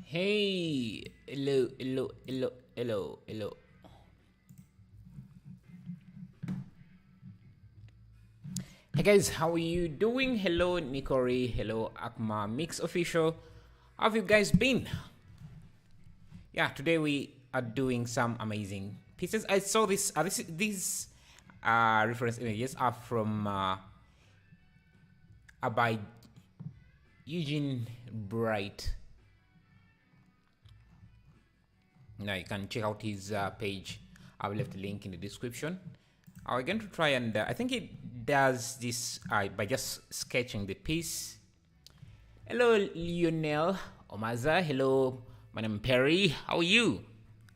Hey, hello, hello, hello, hello, hello. Hey guys, how are you doing? Hello, Nikori. Hello, Akma Mix Official. How have you guys been? Yeah, today we are doing some amazing pieces. I saw this. These reference images are from by Eugene Bright. Now you can check out his page. I will left a link in the description. We're going to try and I think it does this by just sketching the piece. Hello, Lionel Omaza. Hello, Madam Perry. How are you?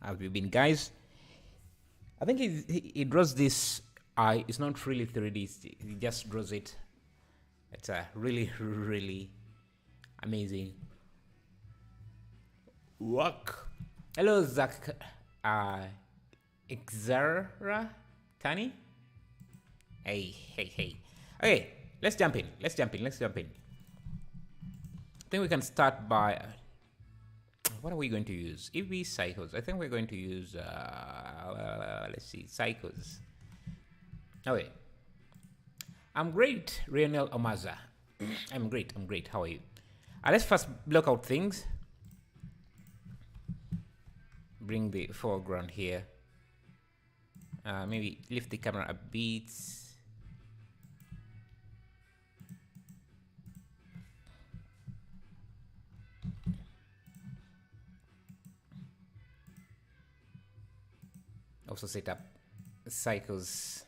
How have you been, guys? I think he draws this. It's not really 3D. He just draws it. It's a really amazing work. Hello, Zach. Xara Tani. Hey. Okay, let's jump in. I think we can start by what are we going to use? EV cycles. I think we're going to use let's see, cycles. Okay. I'm great, Rionel Omaza. I'm great. How are you? Let's first block out things. Bring the foreground here. Maybe lift the camera a bit. Also set up cycles.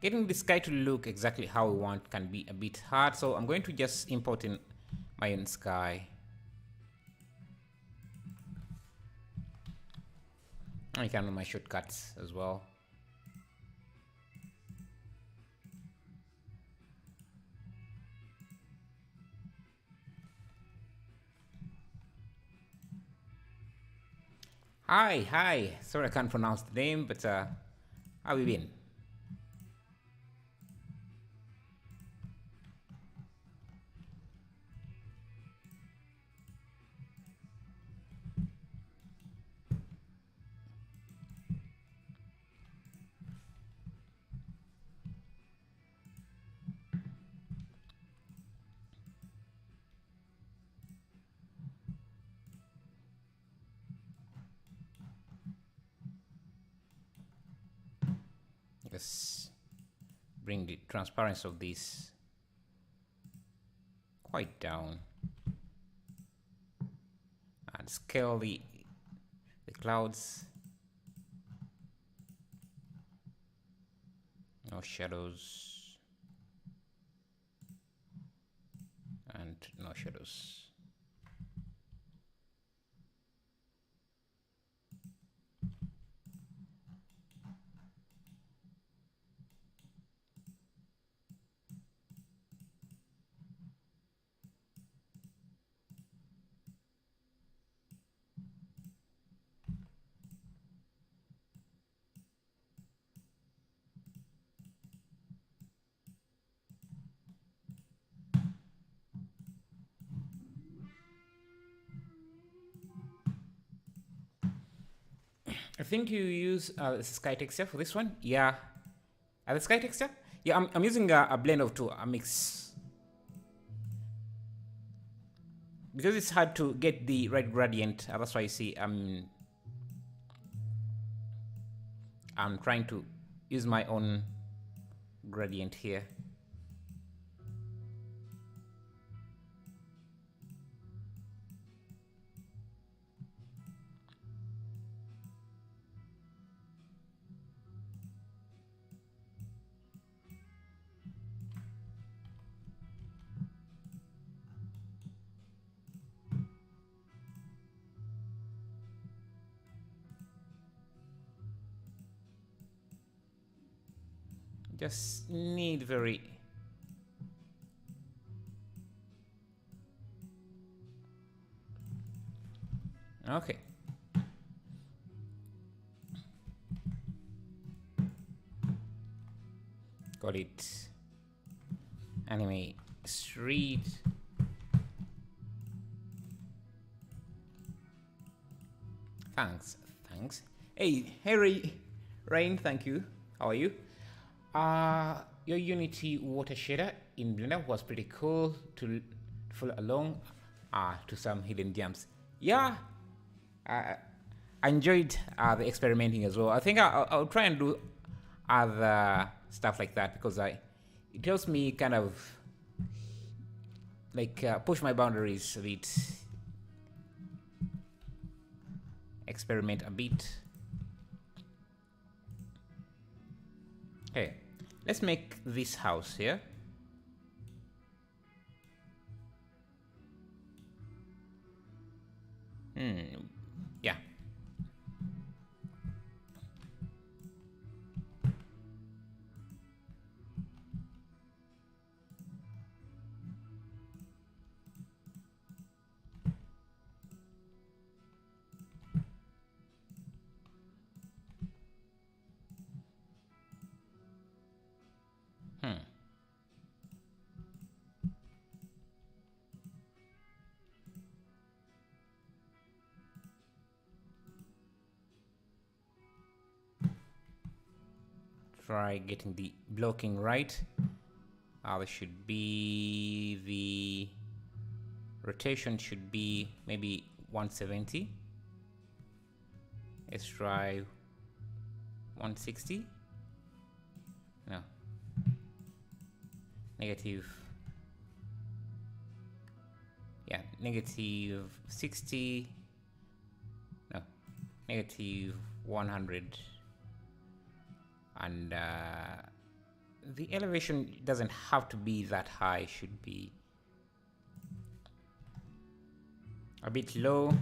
Getting the sky to look exactly how we want can be a bit hard, so I'm going to just import in my own sky. I can do my shortcuts as well. Hi. Sorry I can't pronounce the name, but how have you been? Let's bring the transparency of this quite down and scale the clouds. No shadows and no shadows. I think you use the sky texture for this one. Yeah, the sky texture. Yeah, I'm using a blend of two, a mix, because it's hard to get the right gradient. That's why you see I'm trying to use my own gradient here. Just need very... Okay. Got it. Anime street. Thanks. Hey, Rain, thank you. How are you? Your Unity water shader in Blender was pretty cool to follow along to some hidden gems. Yeah, I enjoyed the experimenting as well. I think I'll try and do other stuff like that because it helps me kind of like push my boundaries a bit, experiment a bit. Okay, let's make this house here. Yeah. Try getting the blocking right. There should be the rotation should be maybe 170. Let's try 160. No. Negative. Yeah, negative 60. No, negative 100. And the elevation doesn't have to be that high, it should be a bit low.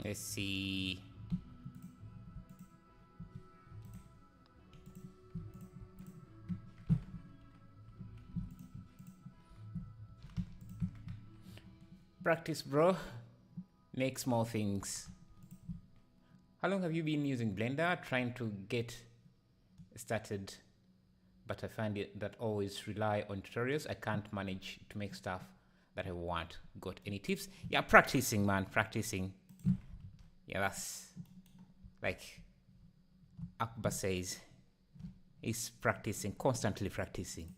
Let's see. Practice, bro. Make small things. How long have you been using Blender? Trying to get started, but I find it that always rely on tutorials. I can't manage to make stuff that I want. Got any tips? Yeah, practicing, man. Practicing. Yeah, that's like Akbar says, is practicing, constantly practicing.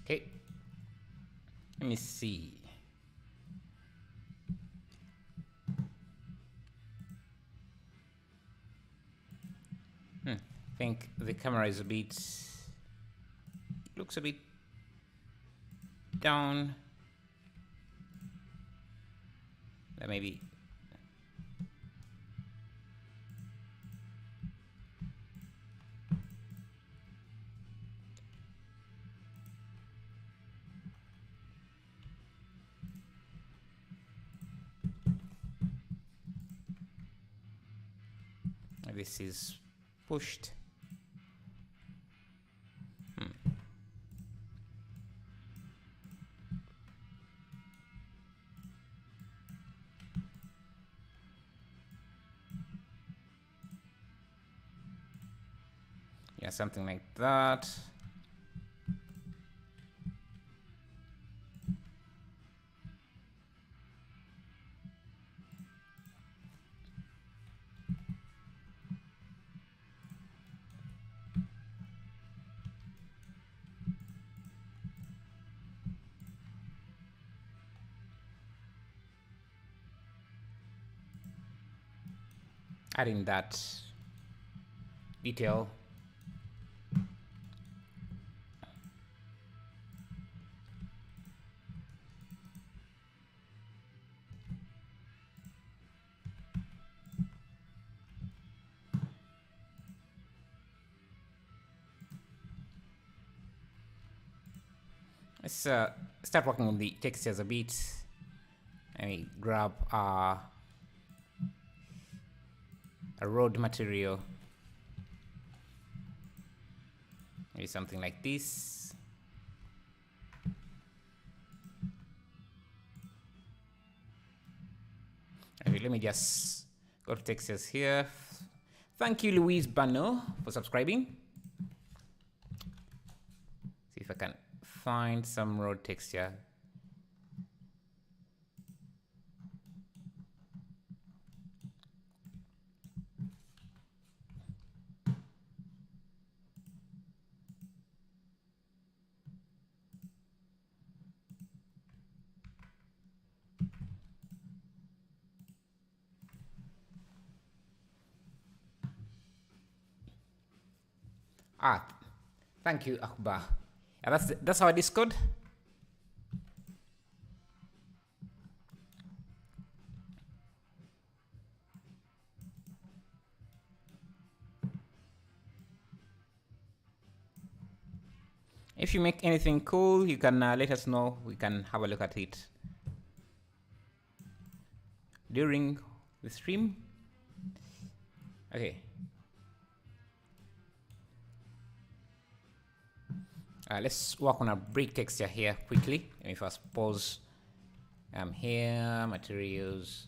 Okay, let me see. I think the camera is a bit, looks a bit down. Maybe. this is pushed. Yeah, something like that. Adding that detail. Let's start working on the textures a bit. Let me grab a road material. Maybe something like this. Okay, let me just go to textures here. Thank you, Louise Bano, for subscribing. See if I can find some road texture. Thank you, Akbar. Yeah, that's our Discord. If you make anything cool, you can let us know. We can have a look at it during the stream. Okay. Let's work on a brick texture here quickly. Let me first pause. Here, materials.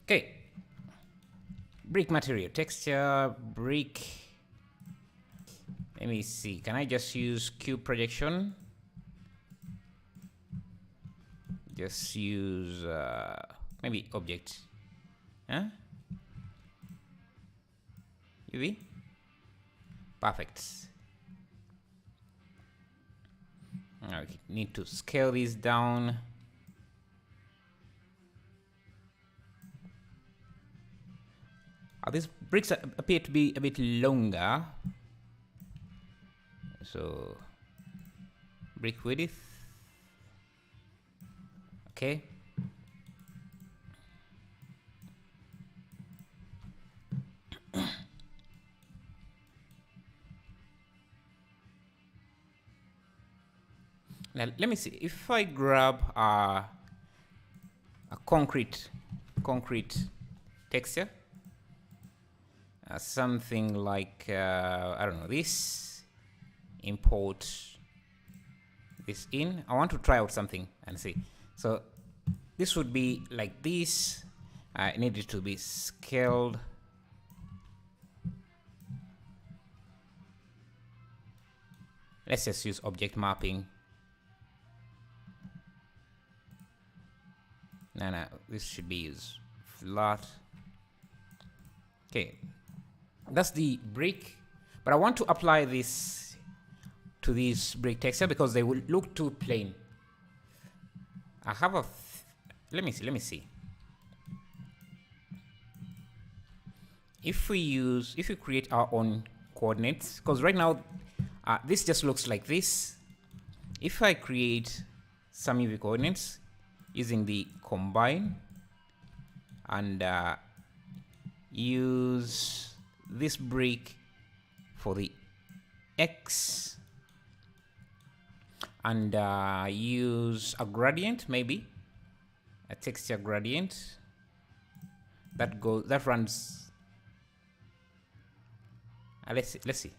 Okay. Brick material, texture, brick. Let me see. Can I just use cube projection? Just use maybe object. Huh? UV? Perfect. Okay, need to scale this down. These bricks appear to be a bit longer. So, brick width. Okay. Now, let me see. If I grab a concrete texture, something like, I don't know, this, import this in. I want to try out something and see. So this would be like this. It needed to be scaled. Let's just use object mapping. No, this should be used flat. Okay, that's the brick, but I want to apply this to this brick texture because they will look too plain. I have a let me see. If we create our own coordinates, because right now this just looks like this. If I create some UV coordinates using the combine and use this brick for the X, and use a gradient, maybe a texture gradient that runs. Let's see.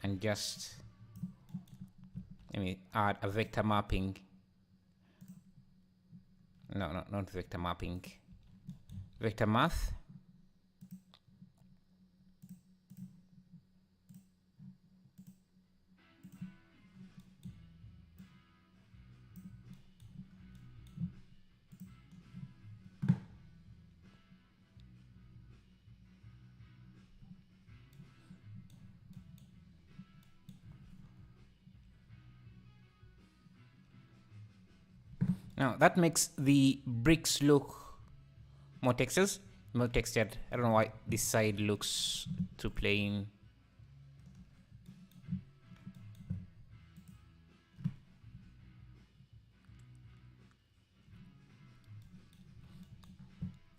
And just let me add a vector mapping. No, not vector mapping. Vector math. Now that makes the bricks look more textured. I don't know why this side looks too plain.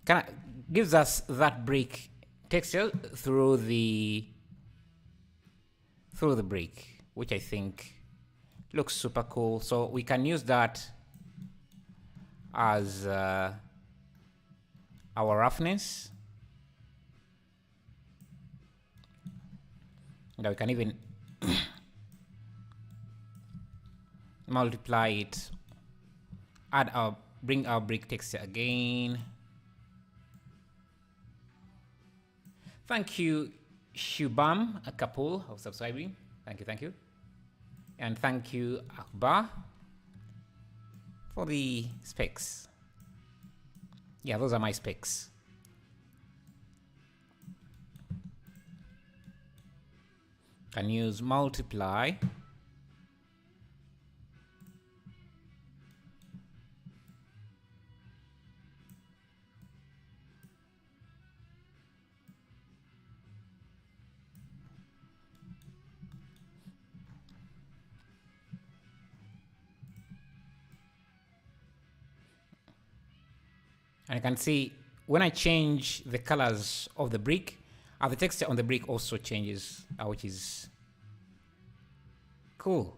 Kind of gives us that brick texture through the brick, which I think looks super cool. So we can use that as our roughness. Now we can even multiply it, bring our brick texture again. Thank you, Shubham Kapul, for subscribing. Thank you. And thank you, Akbar, for the specs. Yeah, those are my specs. Can use multiply. And you can see when I change the colors of the brick, the texture on the brick also changes, which is cool.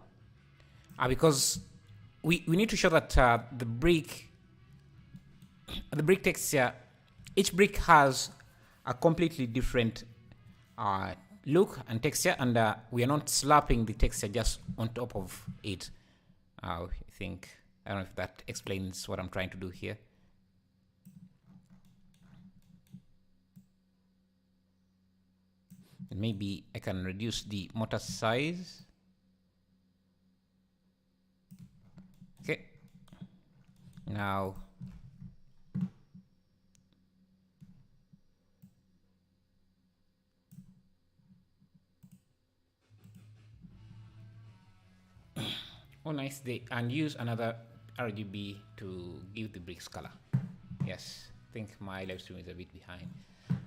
Because we need to show that the brick texture, each brick has a completely different look and texture, and we are not slapping the texture just on top of it. I think, I don't know if that explains what I'm trying to do here. Maybe I can reduce the mortar size. Okay. Now oh nice, and use another RGB to give the bricks color. Yes, I think my live stream is a bit behind.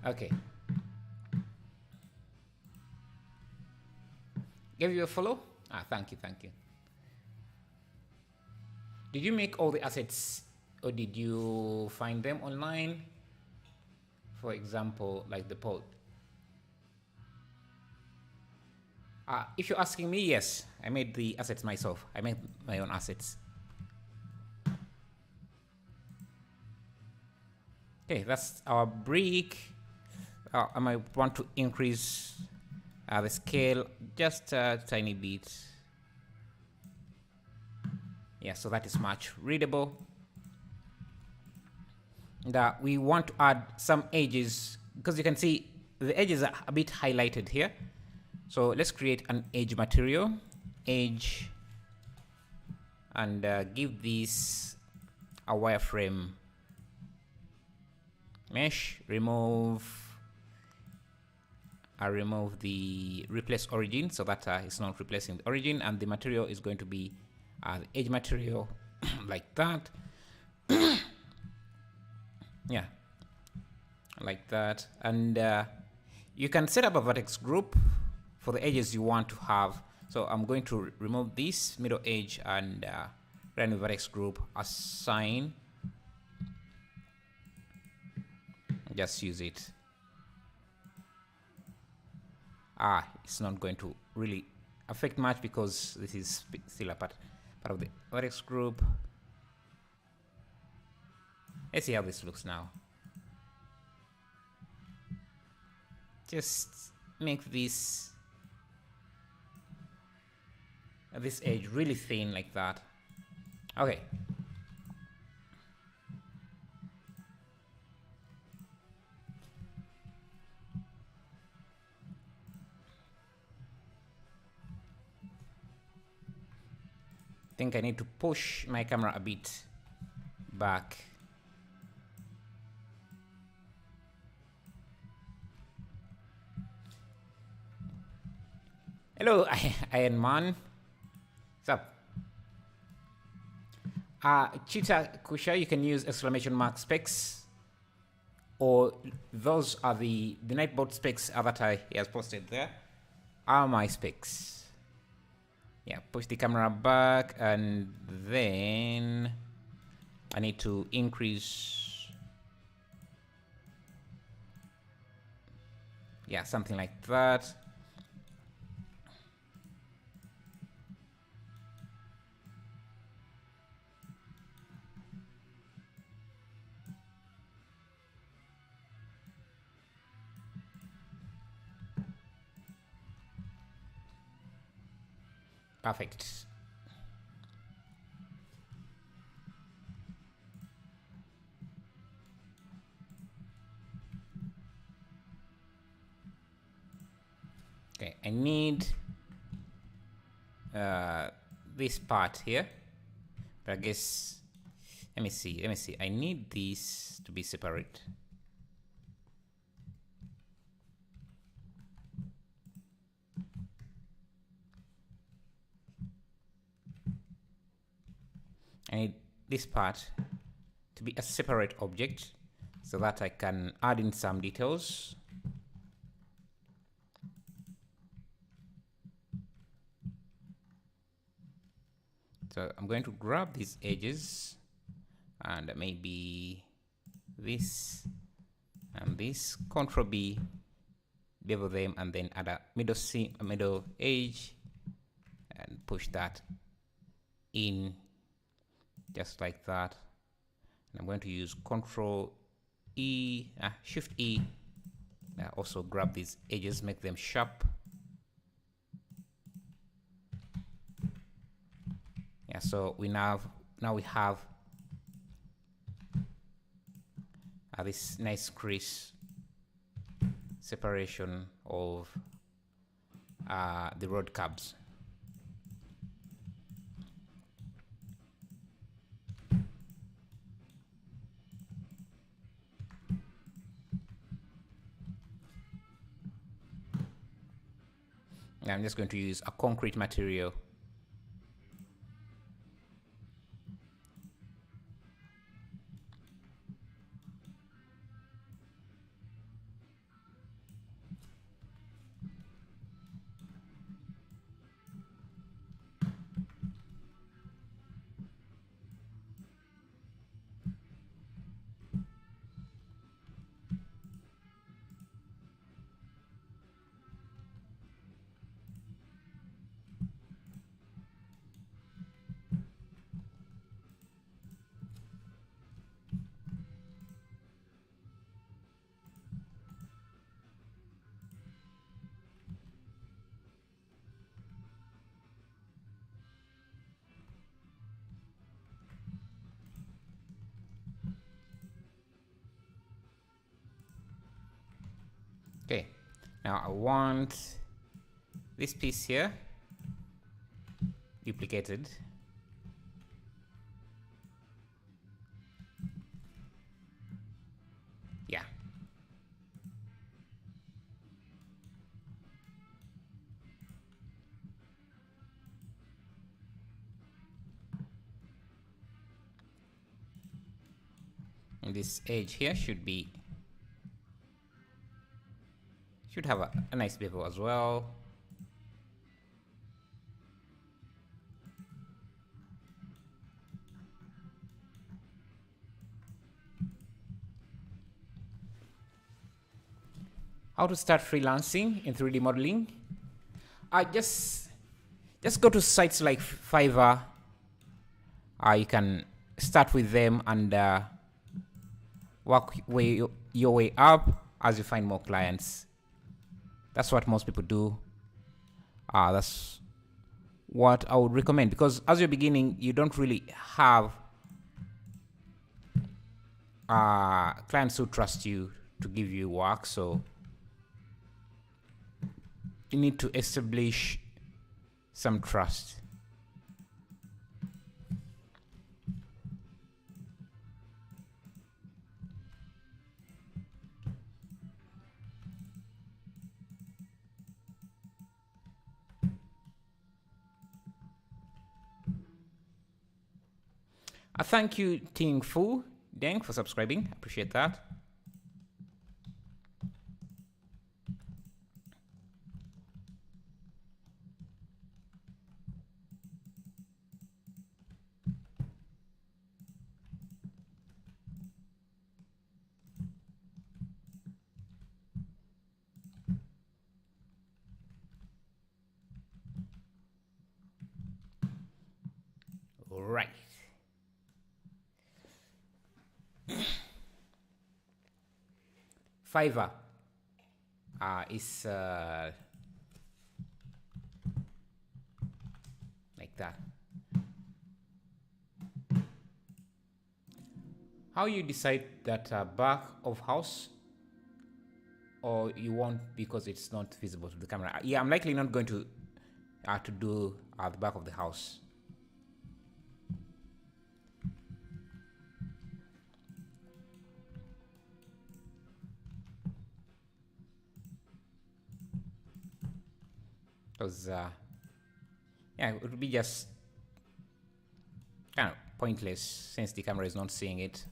Okay. Give you a follow? Thank you. Did you make all the assets, or did you find them online? For example, like the poll. If you're asking me, yes, I made the assets myself. I made my own assets. Okay, that's our brick. I might want to increase the scale just a tiny bit. Yeah, so that is much readable. And we want to add some edges, because you can see the edges are a bit highlighted here. So let's create an edge material, edge, and give this a wireframe mesh. Remove the replace origin, so that it's not replacing the origin, and the material is going to be the edge material like that. Yeah, like that. And you can set up a vertex group for the edges you want to have. So I'm going to remove this middle edge and run a vertex group, assign, just use it. it's not going to really affect much because this is still a part of the vertex group. Let's see how this looks now. Just make this edge really thin like that. Okay. I think I need to push my camera a bit back. Hello, Iron Man. What's up? Cheetah Kusha, you can use exclamation mark specs, or those are the Nightbot specs avatar he has posted there are my specs. Yeah, push the camera back, and then I need to increase, yeah, something like that. Perfect. Okay, I need this part here, but I guess, let me see, I need these to be separate. I need this part to be a separate object so that I can add in some details. So I'm going to grab these edges and maybe this and this, Control B, bevel them, and then add a middle edge and push that in just like that. And I'm going to use Control E, Shift E. Also grab these edges, make them sharp. Yeah, so now we have this nice crease separation of the road curbs. I'm just going to use a concrete material. Okay, now I want this piece here duplicated. Yeah. And this edge here should have a nice bevel as well. how to start freelancing in 3D modeling. Just go to sites like Fiverr. You can start with them and work your way up as you find more clients. That's what most people do. That's what I would recommend, because as you're beginning, you don't really have clients who trust you to give you work, so you need to establish some trust. Thank you, Ting Fu Deng, for subscribing. Appreciate that. All right. Fiverr is like that. How you decide that back of house, or you want because it's not visible to the camera? Yeah, I'm likely not going to do the back of the house. Because yeah, it would be just kind of pointless since the camera is not seeing it.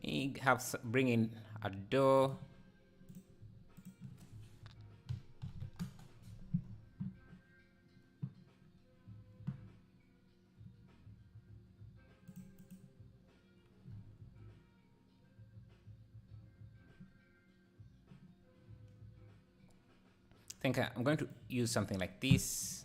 We bring in a door. I think I'm going to use something like this.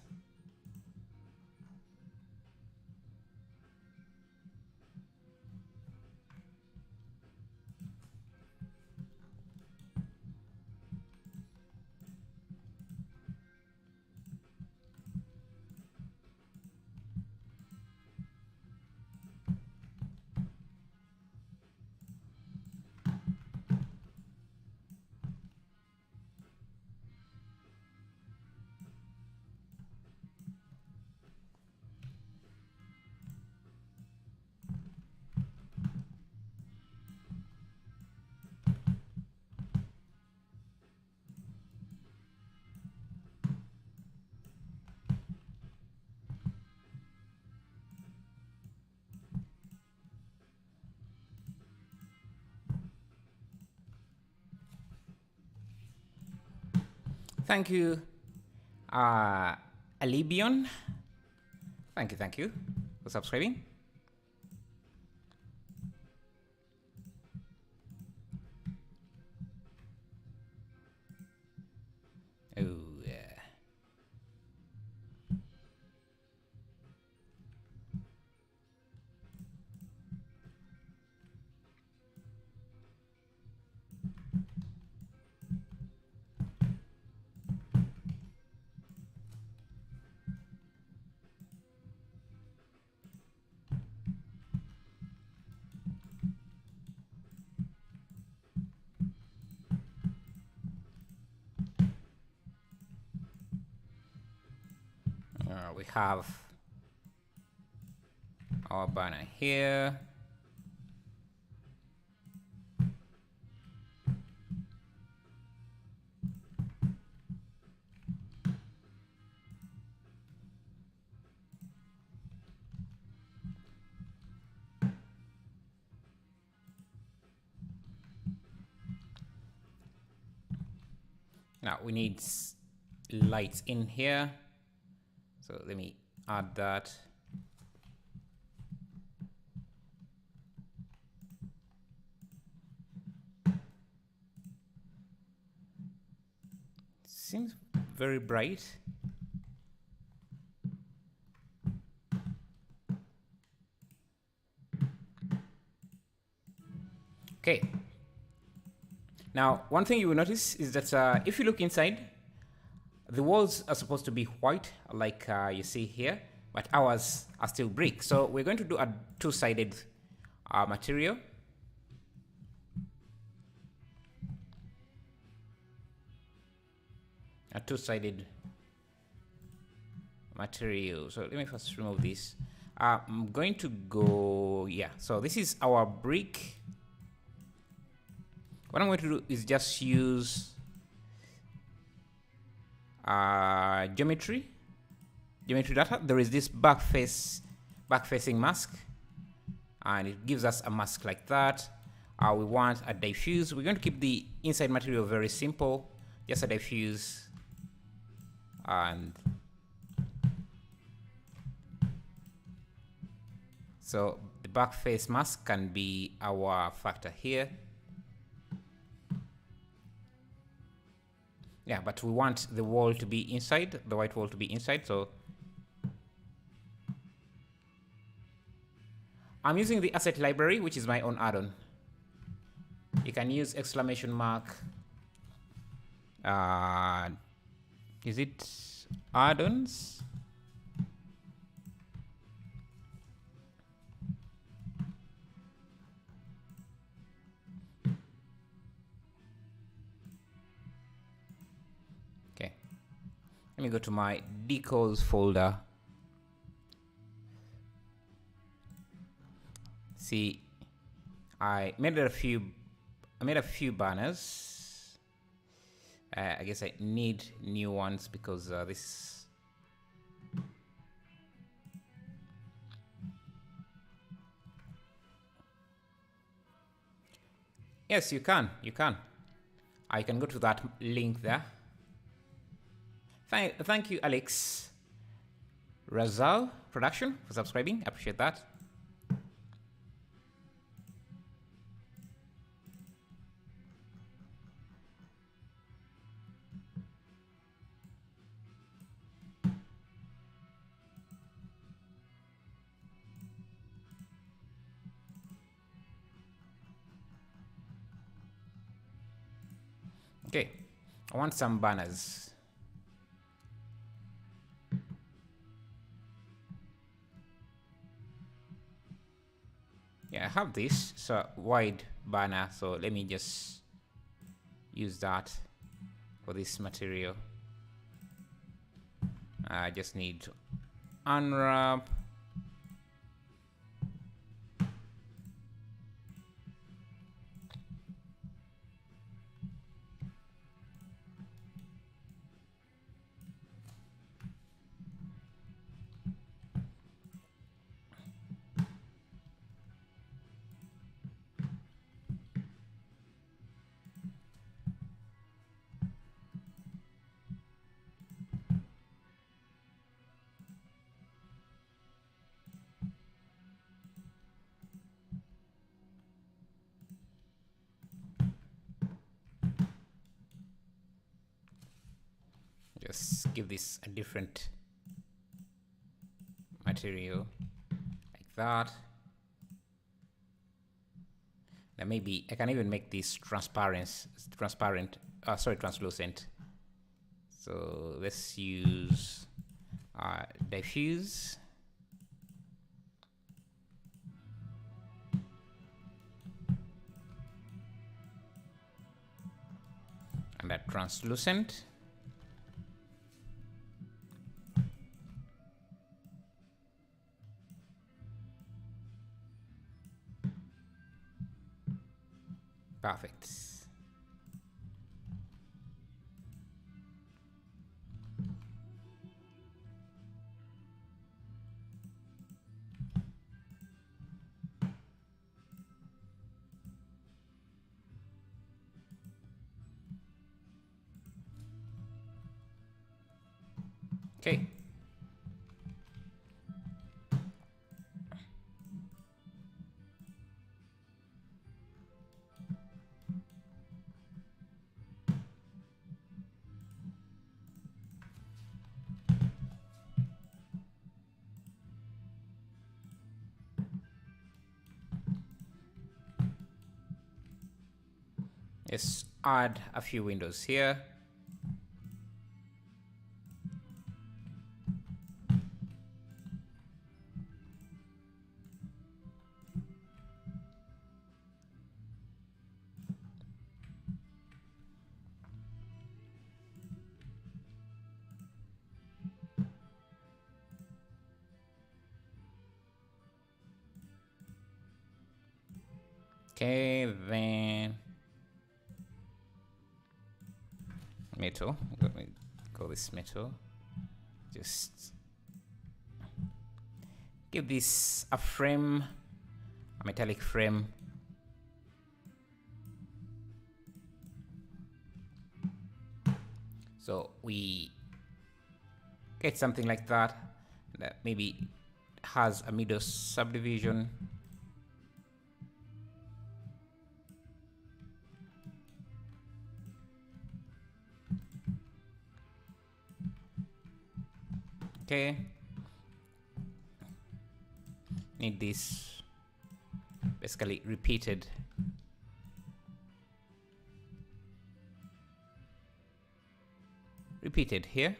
Thank you, Alibion. Thank you for subscribing. Oh, yeah. We have our banner here. Now we need lights in here. So let me add that. Seems very bright. Okay. Now, one thing you will notice is that if you look inside, the walls are supposed to be white, like you see here, but ours are still brick. So we're going to do a two-sided material. A two-sided material. So let me first remove this. I'm going to go, yeah. So this is our brick. What I'm going to do is just use geometry data. There is this back-facing mask, and it gives us a mask like that. We want a diffuse. We're going to keep the inside material very simple, just a diffuse, and so the back face mask can be our factor here. Yeah, but we want the wall to be inside, the white wall to be inside, so I'm using the asset library, which is my own add-on. You can use exclamation mark. Is it add-ons? Okay. Let me go to my decals folder. See, I made a few banners. I guess I need new ones because this. Yes, you can. You can. I can go to that link there. Thank you, Alex Razal Production, for subscribing. I appreciate that. Okay, I want some banners. Yeah, I have this, so wide banner, so let me just use that for this material. I just need to unwrap. Just give this a different material like that. Then maybe I can even make this translucent. So let's use diffuse. And that translucent. Perfect. Okay. Let's add a few windows here. Okay, then metal. Let me go this metal. Just give this a frame, a metallic frame. So we get something like that maybe has a middle subdivision. Okay. Need this basically repeated. Repeated here.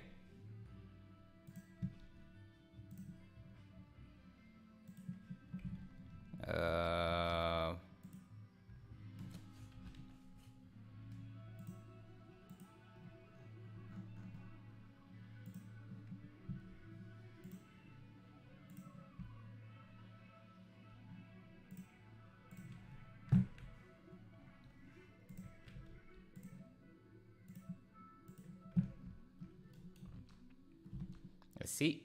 Let's see.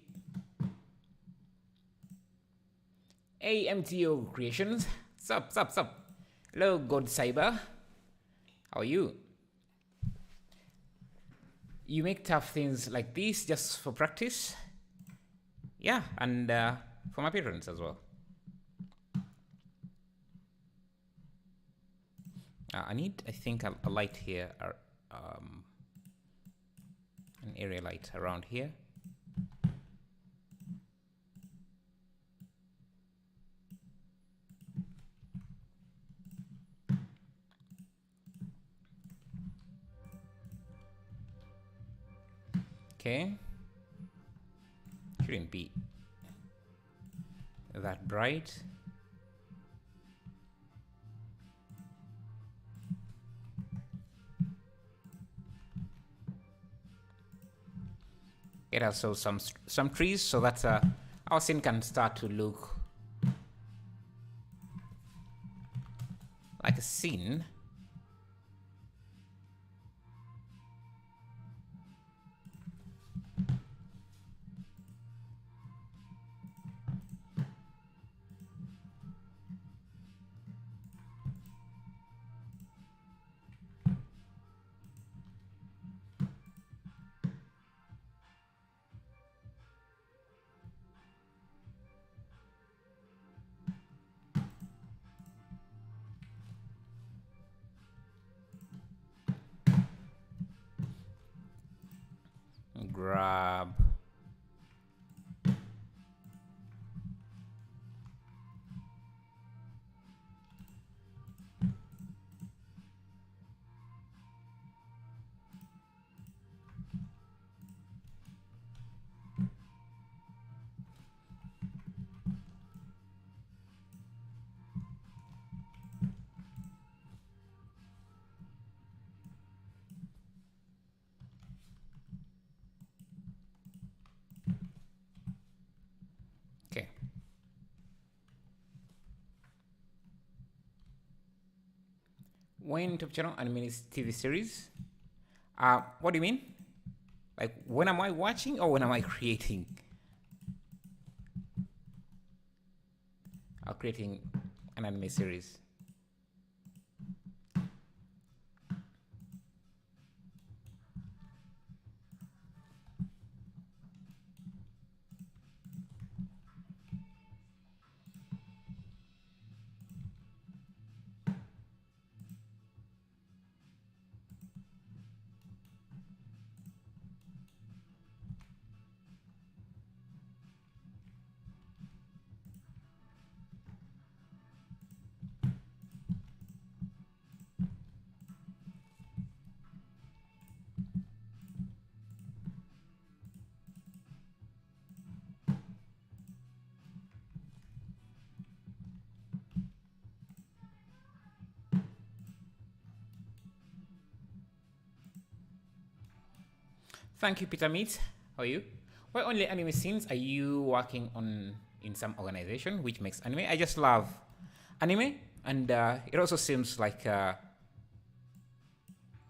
AMTO Creations. Sup. Hello, God Cyber. How are you? You make tough things like this just for practice? Yeah, and for my patrons as well. I need, I think, a light here, an area light around here. Okay. Shouldn't be that bright. Get also some trees so that our scene can start to look like a scene. Grab okay. When top channel animated TV series? What do you mean? Like when am I watching or when am I creating? Creating an anime series. Thank you, Peter Meat. How are you? What only anime scenes are you working on in some organization which makes anime? I just love anime, and it also seems like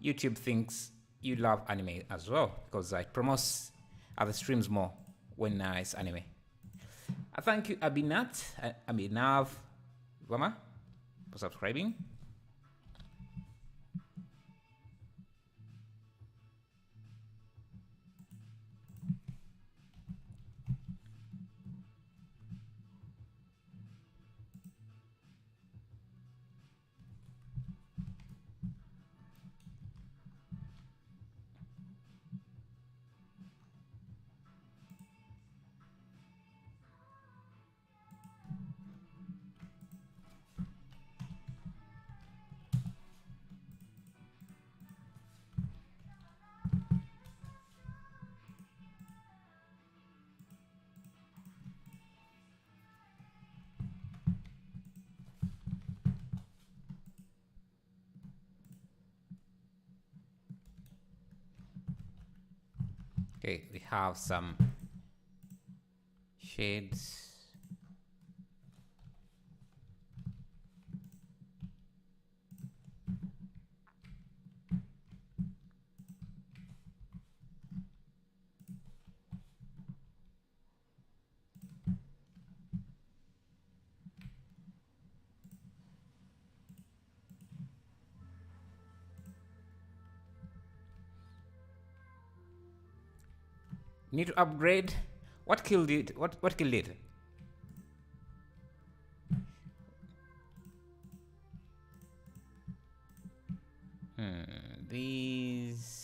YouTube thinks you love anime as well, because it promotes other streams more when it's anime. Thank you, Abhinav Vama, for subscribing. Okay, we have some shades. Need to upgrade. What killed it? What killed it? These.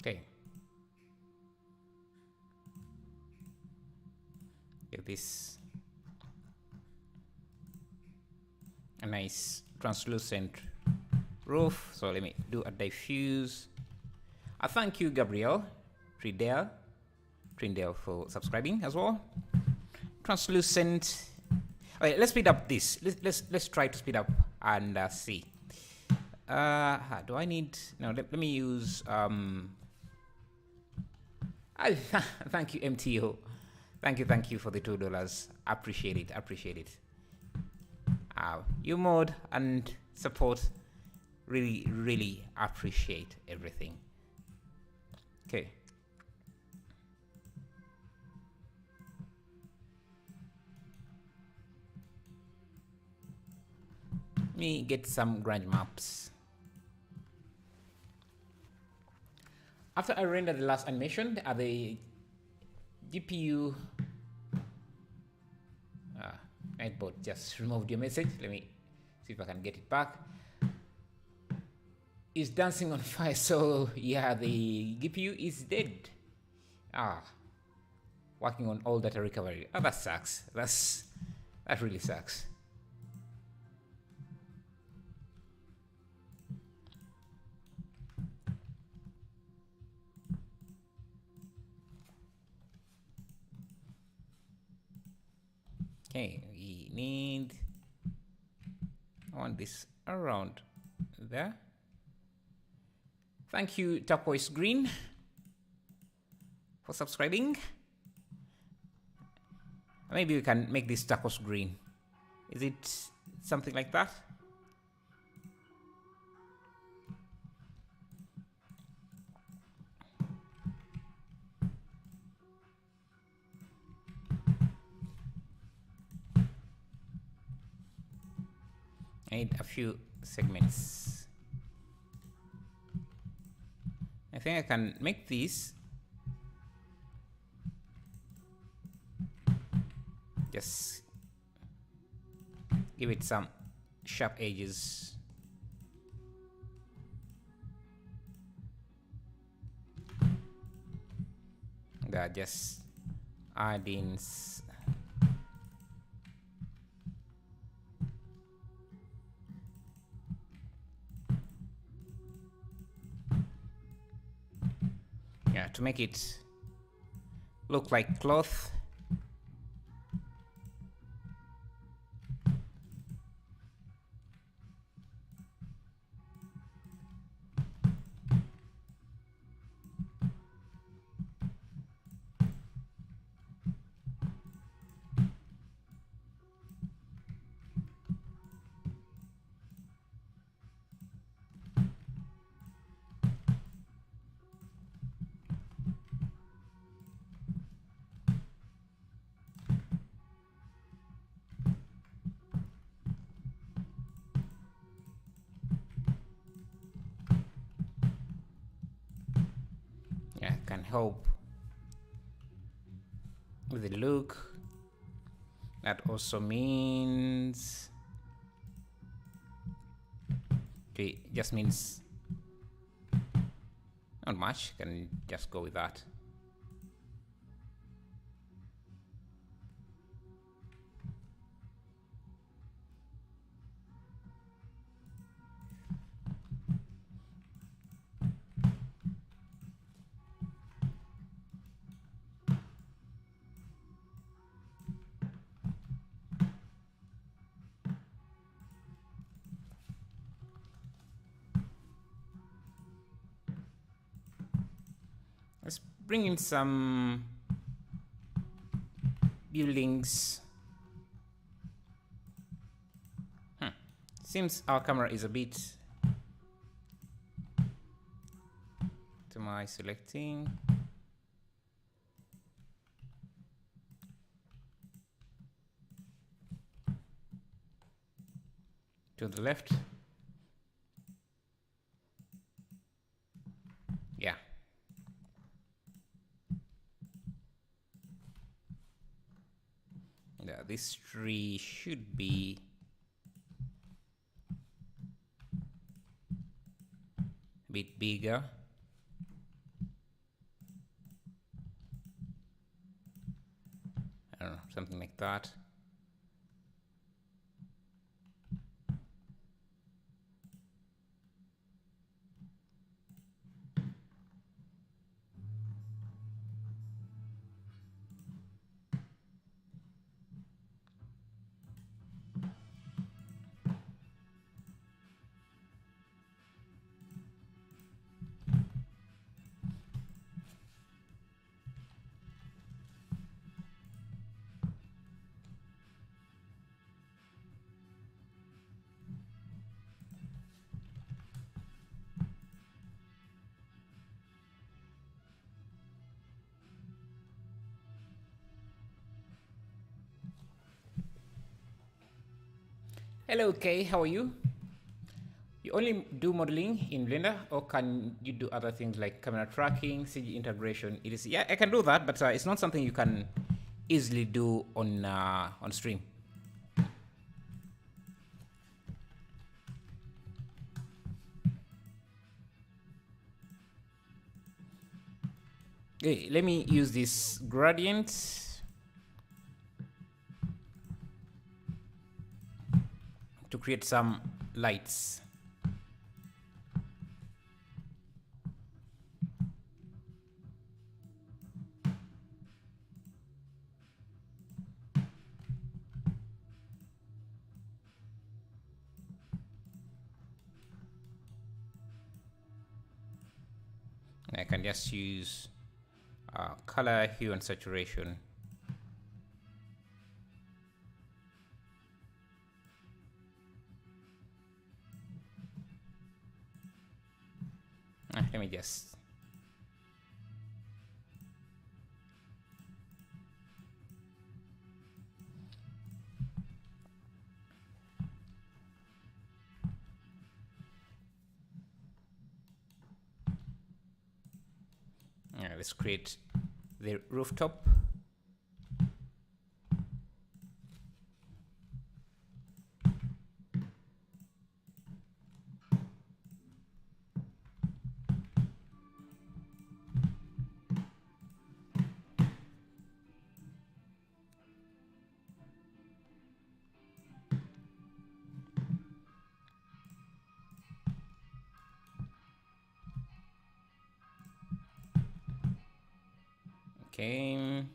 Okay. Get this. A nice translucent roof. So let me do a diffuse. Thank you, Gabriel Trindale for subscribing as well. Translucent. Okay, let's speed up this. Let's try to speed up and see. Do I need? No. Let me use. Thank you, MTO. Thank you for the $2. Appreciate it. You mod and support. Really appreciate everything. Okay. Let me get some grunge maps. After I render the last animation, the GPU Nightbot just removed your message. Let me see if I can get it back. Is dancing on fire, so yeah, the GPU is dead. Working on all data recovery. That sucks. That really sucks. Okay, I want this around there. Thank you, Turquoise Green, for subscribing. Maybe we can make this turquoise green. Is it something like that? I need a few segments. think I can make this just give it some sharp edges. That just add in to make it look like cloth. Can help with the look. That also means just means not much. Can just go with that. Let's bring in some buildings. Seems our camera is a bit to my selecting. To the left. Yeah. Yeah, this tree should be a bit bigger. I don't know, something like that. Hello, Kay, how are you? You only do modeling in Blender, or can you do other things like camera tracking, CG integration? It is, yeah, I can do that, but it's not something you can easily do on stream. Okay, let me use this gradient to create some lights. I can just use color, hue, and saturation. Let me just Let's create the rooftop. Okay.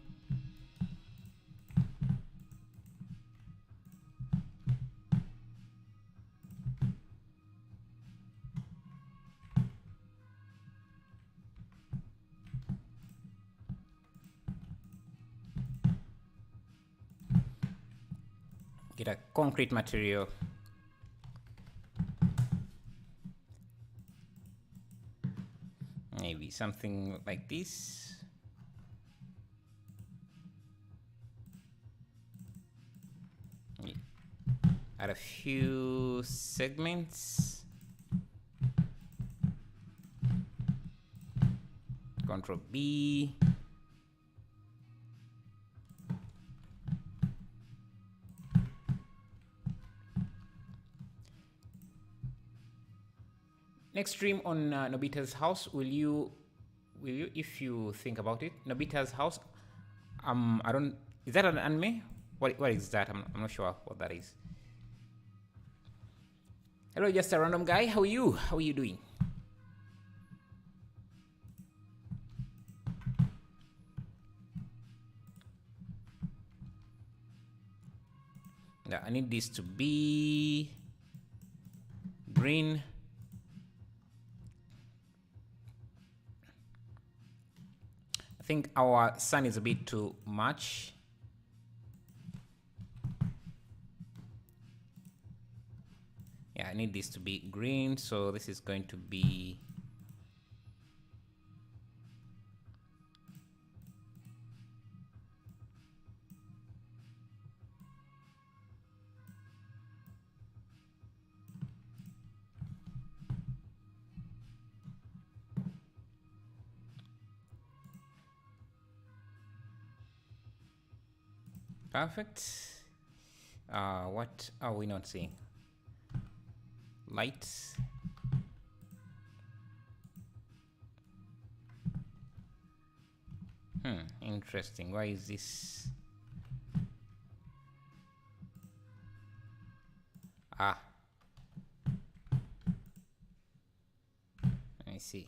Get a concrete material. Maybe something like this. Add a few segments. Control B. Next stream on Nobita's house, will you, if you think about it, Nobita's house, I don't, is that an anime? What is that? I'm not sure what that is. Hello, just a random guy. How are you? How are you doing? Yeah, I need this to be green. I think our sun is a bit too much. Yeah, I need this to be green, so this is going to be perfect. What are we not seeing? Lights. Interesting. Why is this? Ah. I see.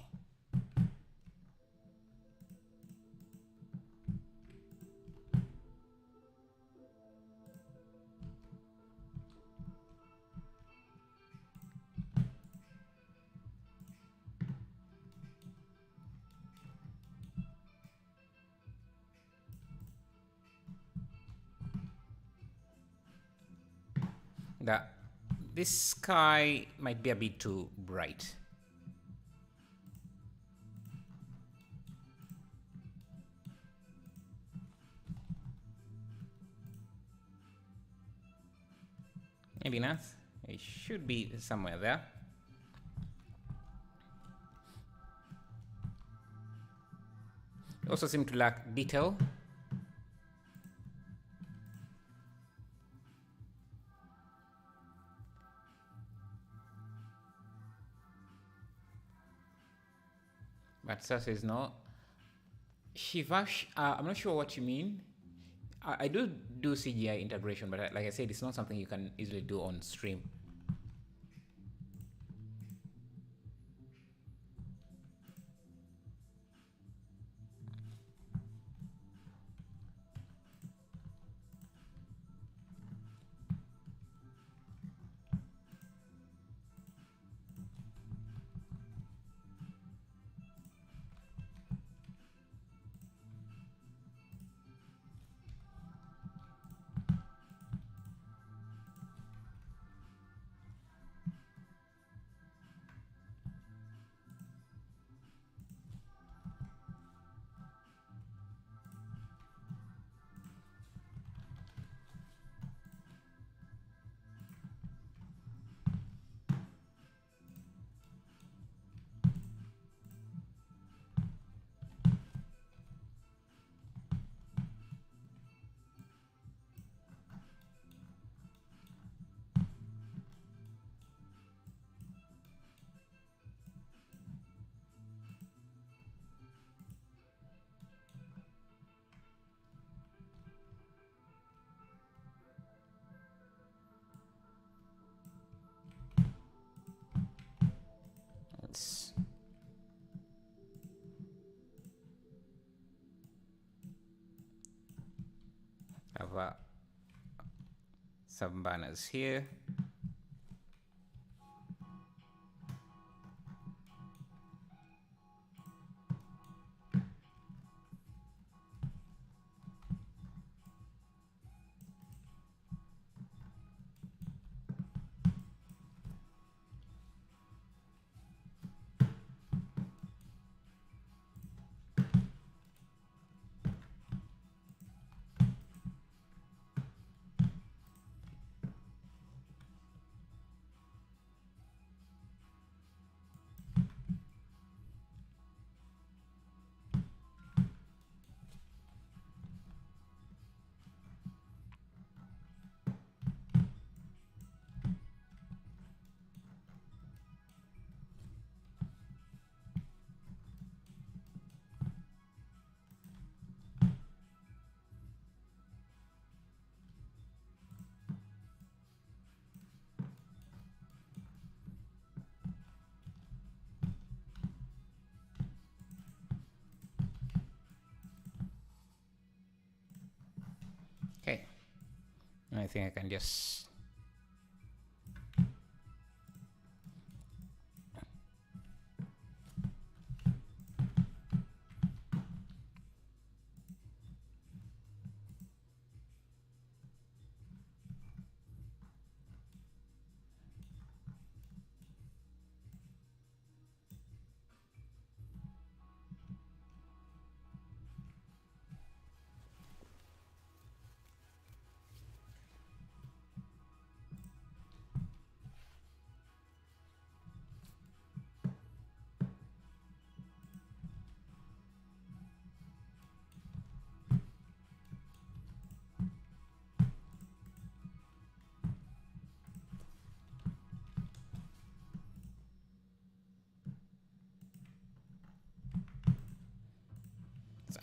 This sky might be a bit too bright. Maybe not. It should be somewhere there. It also seem to lack detail. But Sasa says no. Shivash, I'm not sure what you mean. I do CGI integration, but like I said, it's not something you can easily do on stream. Have some banners here. Okay, I think I can just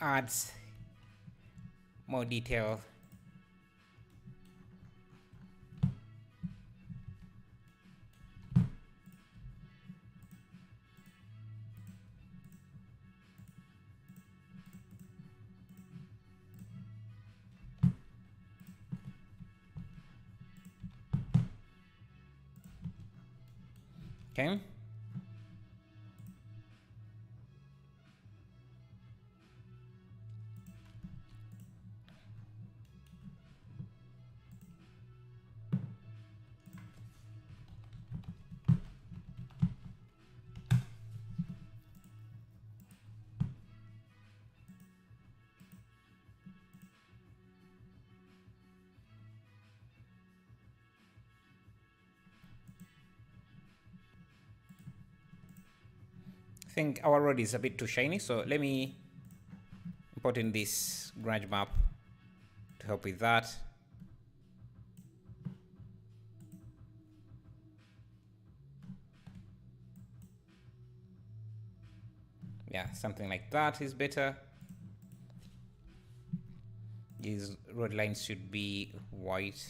add more detail. Okay. I think our road is a bit too shiny, so let me import in this garage map to help with that. Yeah, something like that is better. These road lines should be white.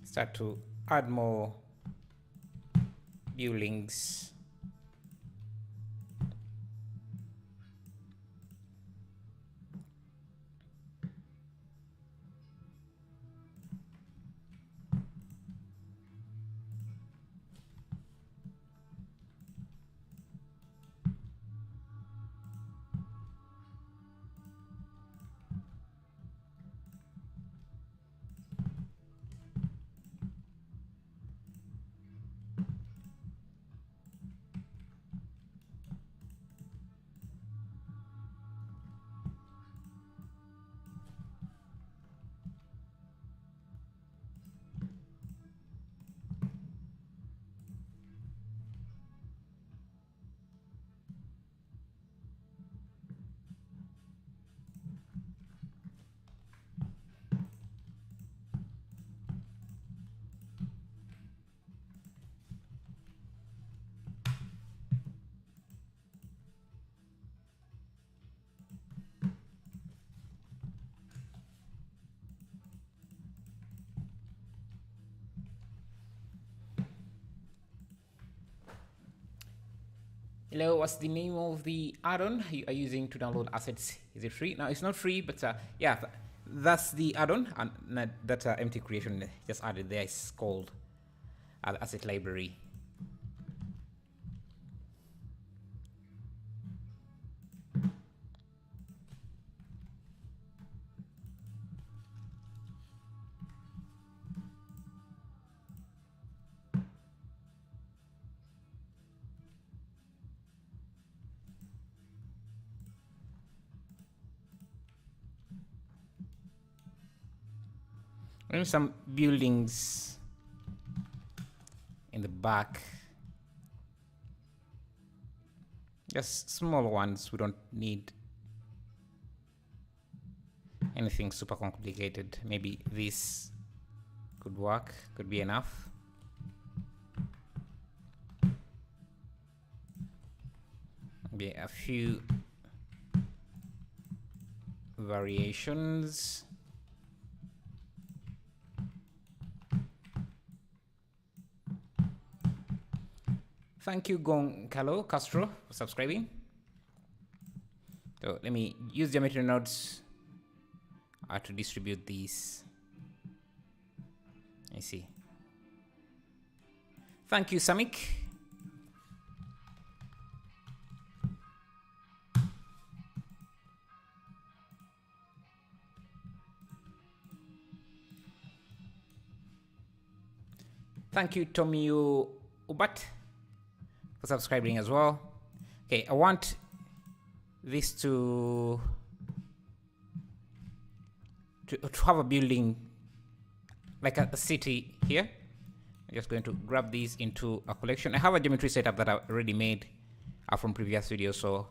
Start to add more buildings. Hello, what's the name of the add-on you are using to download assets? Is it free? No, it's not free, but yeah, that's the add-on, and that empty creation just added there is called asset library. And some buildings in the back, just small ones. We don't need anything super complicated. Maybe this could work, could be enough. Maybe a few variations. Thank you, Goncalo Castro, for subscribing. So let me use geometry nodes to distribute these. I see. Thank you, Samik. Thank you, Tomiyu Ubat, for subscribing as well. Okay, I want this to have a building like a city here. I'm just going to grab these into a collection. I have a geometry setup that I already made from previous videos, so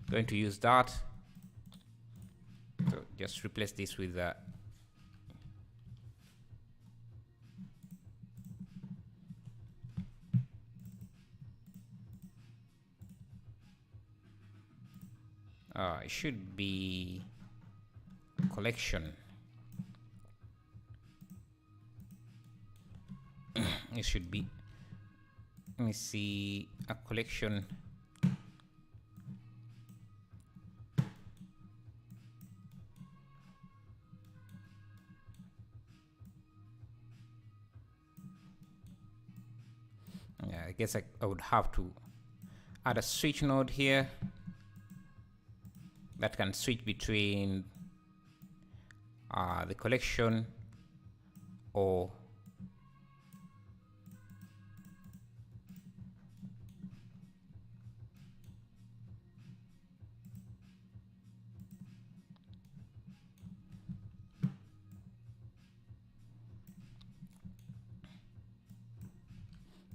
I'm going to use that. So just replace this with it should be a collection. It should be, let me see, a collection. Yeah, I guess I would have to add a switch node here that can switch between the collection or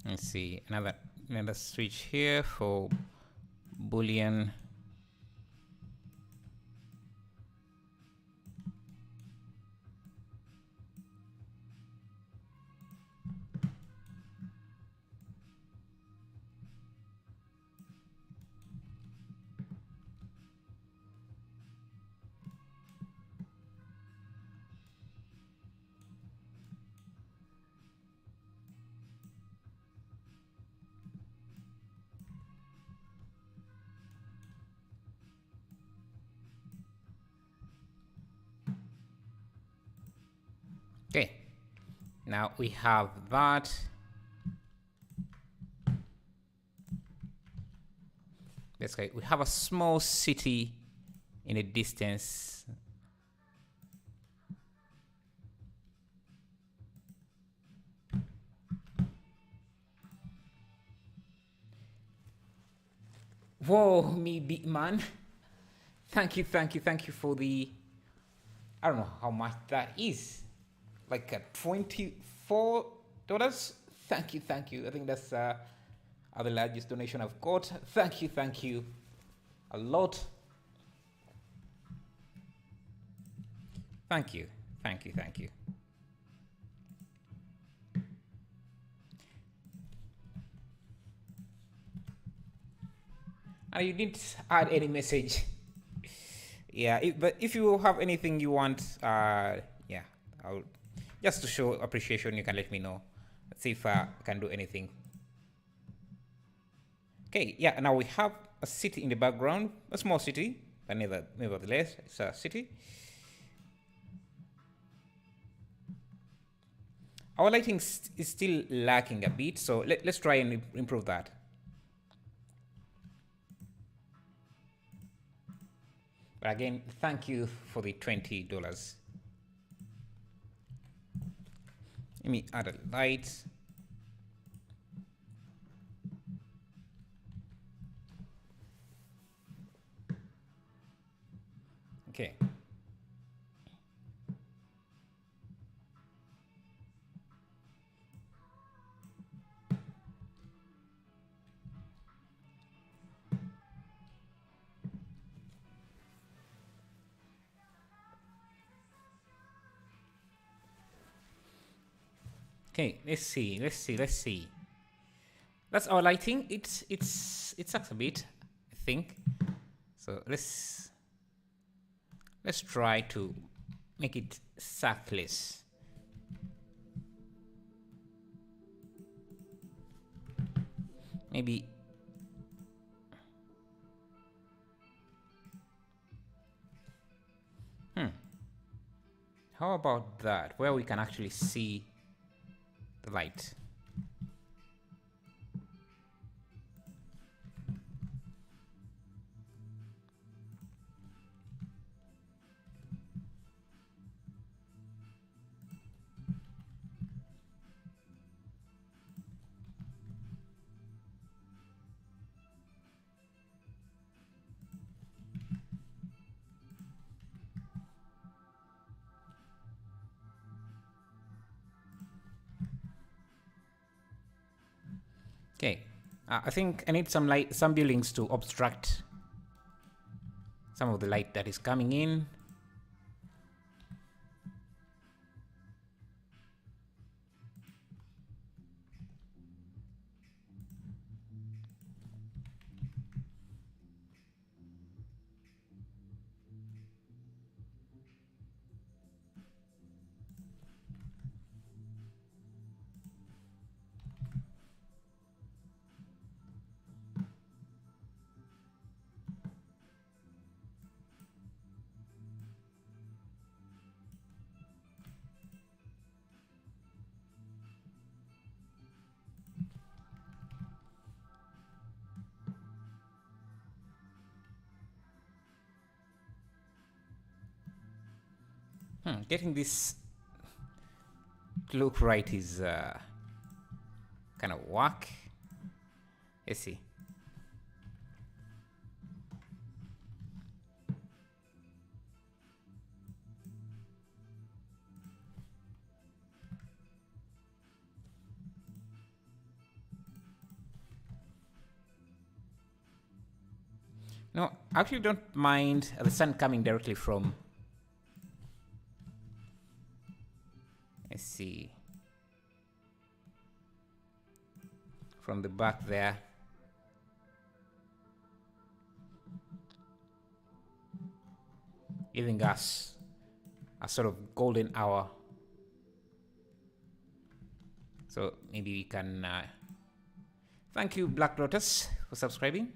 let's see, another switch here for Boolean. Okay, now we have that. Let's go. We have a small city in a distance. Whoa, me big man. Thank you for the, I don't know how much that is. Like $24. Thank you. I think that's the largest donation I've got. Thank you a lot. Thank you. And you didn't add any message. Yeah, but if you have anything you want, yeah, I'll just to show appreciation. You can let me know. Let's see if I can do anything. Okay, yeah, now we have a city in the background, a small city, but nevertheless, it's a city. Our lighting is still lacking a bit, so let's try and improve that. But again, thank you for the $20. Let me add a light. Okay. Okay, let's see. That's our lighting. It sucks a bit, I think. So let's try to make it suck less. Maybe how about that, where we can actually see the light? Okay, I think I need some buildings to obstruct some of the light that is coming in. Getting this to look right is kind of whack. Let's see. No, I actually don't mind the sun coming directly from. Let's see. From the back there. Giving us a sort of golden hour. So maybe we can. Thank you, Black Lotus, for subscribing.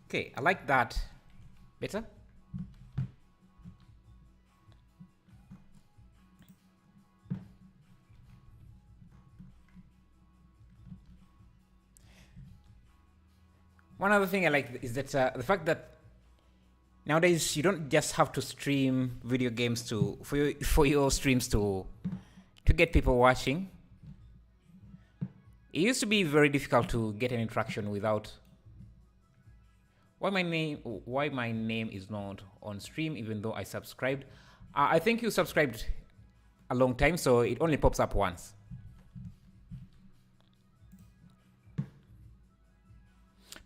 Okay, I like that better. One other thing I like is that the fact that nowadays you don't just have to stream video games for your streams to get people watching. It used to be very difficult to get an interaction without. Why my name is not on stream even though I subscribed? I think you subscribed a long time, so it only pops up once.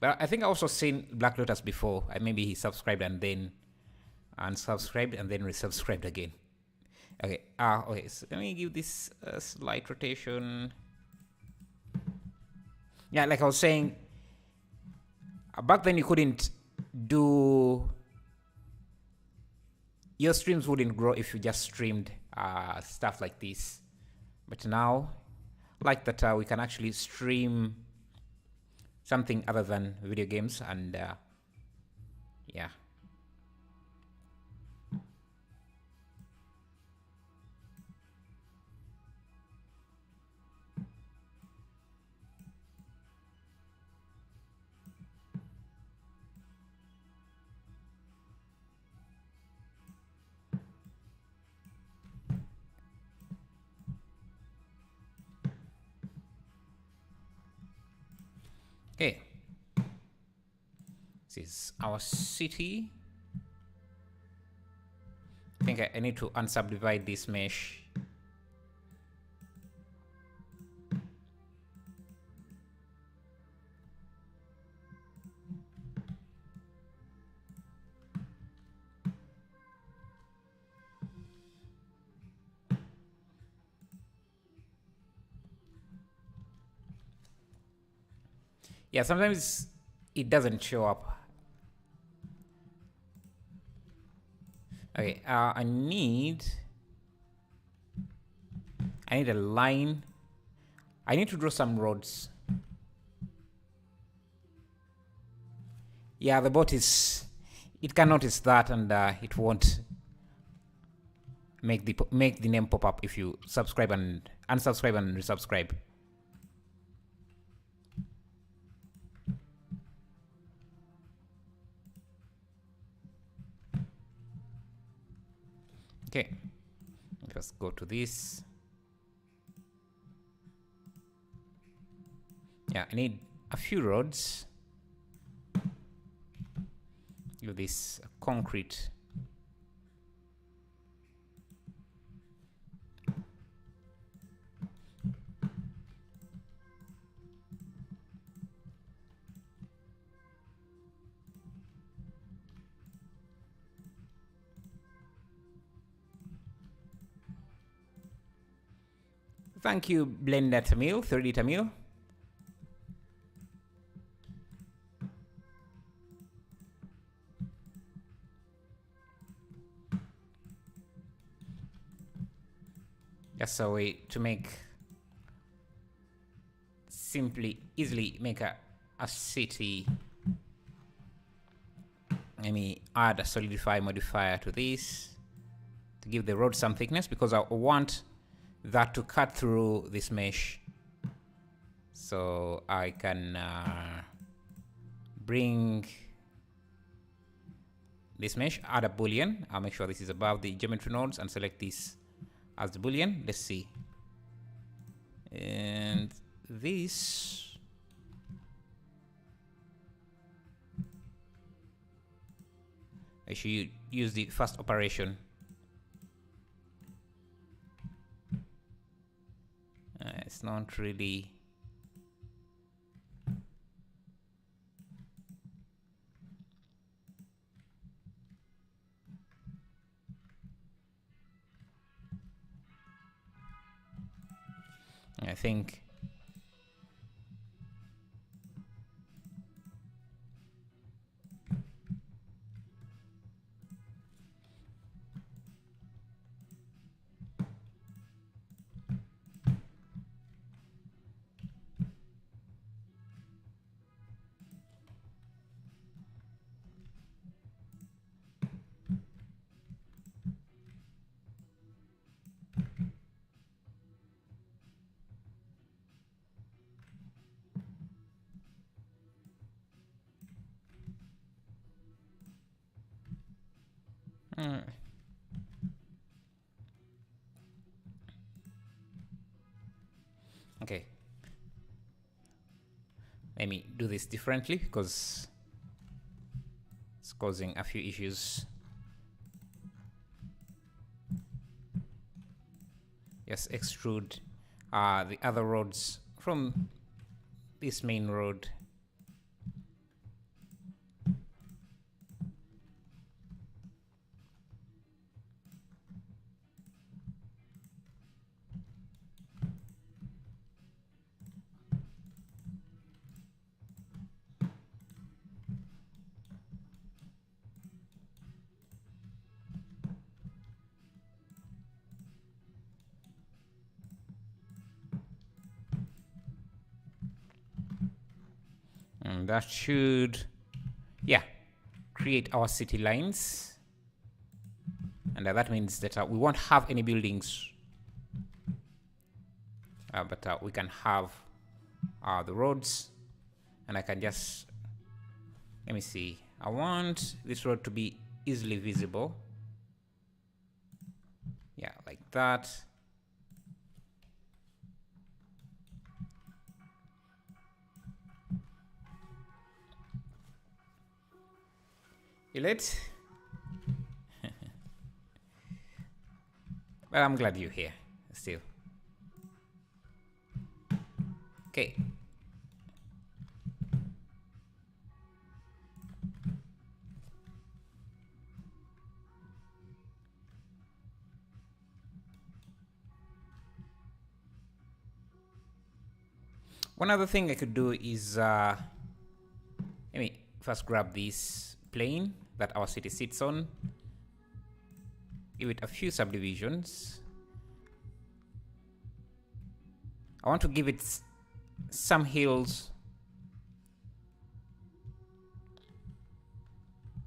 But I think I also seen Black Lotus before. Maybe he subscribed and then unsubscribed and then resubscribed again. Okay, okay, so let me give this a slight rotation. Yeah, like I was saying, back then you couldn't do, your streams wouldn't grow if you just streamed stuff like this. But now, like that, we can actually stream something other than video games, and yeah. Okay, this is our city. I think I need to unsubdivide this mesh. Yeah, sometimes it doesn't show up. Okay, I need a line. I need to draw some roads. Yeah, the bot it can notice that, and it won't make the name pop up if you subscribe and unsubscribe and resubscribe. Okay, let's go to this. Yeah, I need a few roads. Give this concrete. Thank you, Blender Tamil, 3D Tamil. Just a way to easily make a city. Let me add a solidify modifier to this to give the road some thickness, because I want that to cut through this mesh. So I can bring this mesh, add a boolean. I'll make sure this is above the geometry nodes and select this as the boolean. Let's see. And this, I should use the first operation. It's not really. I think okay. Let me do this differently because it's causing a few issues. Yes, extrude the other roads from this main road. And that should, yeah, create our city lines. And that means that we won't have any buildings, but we can have the roads. And I can just, let me see, I want this road to be easily visible. Yeah, like that. It? But I'm glad you're here still. Okay. One other thing I could do is, let me first grab this plane that our city sits on, give it a few subdivisions. I want to give it some hills.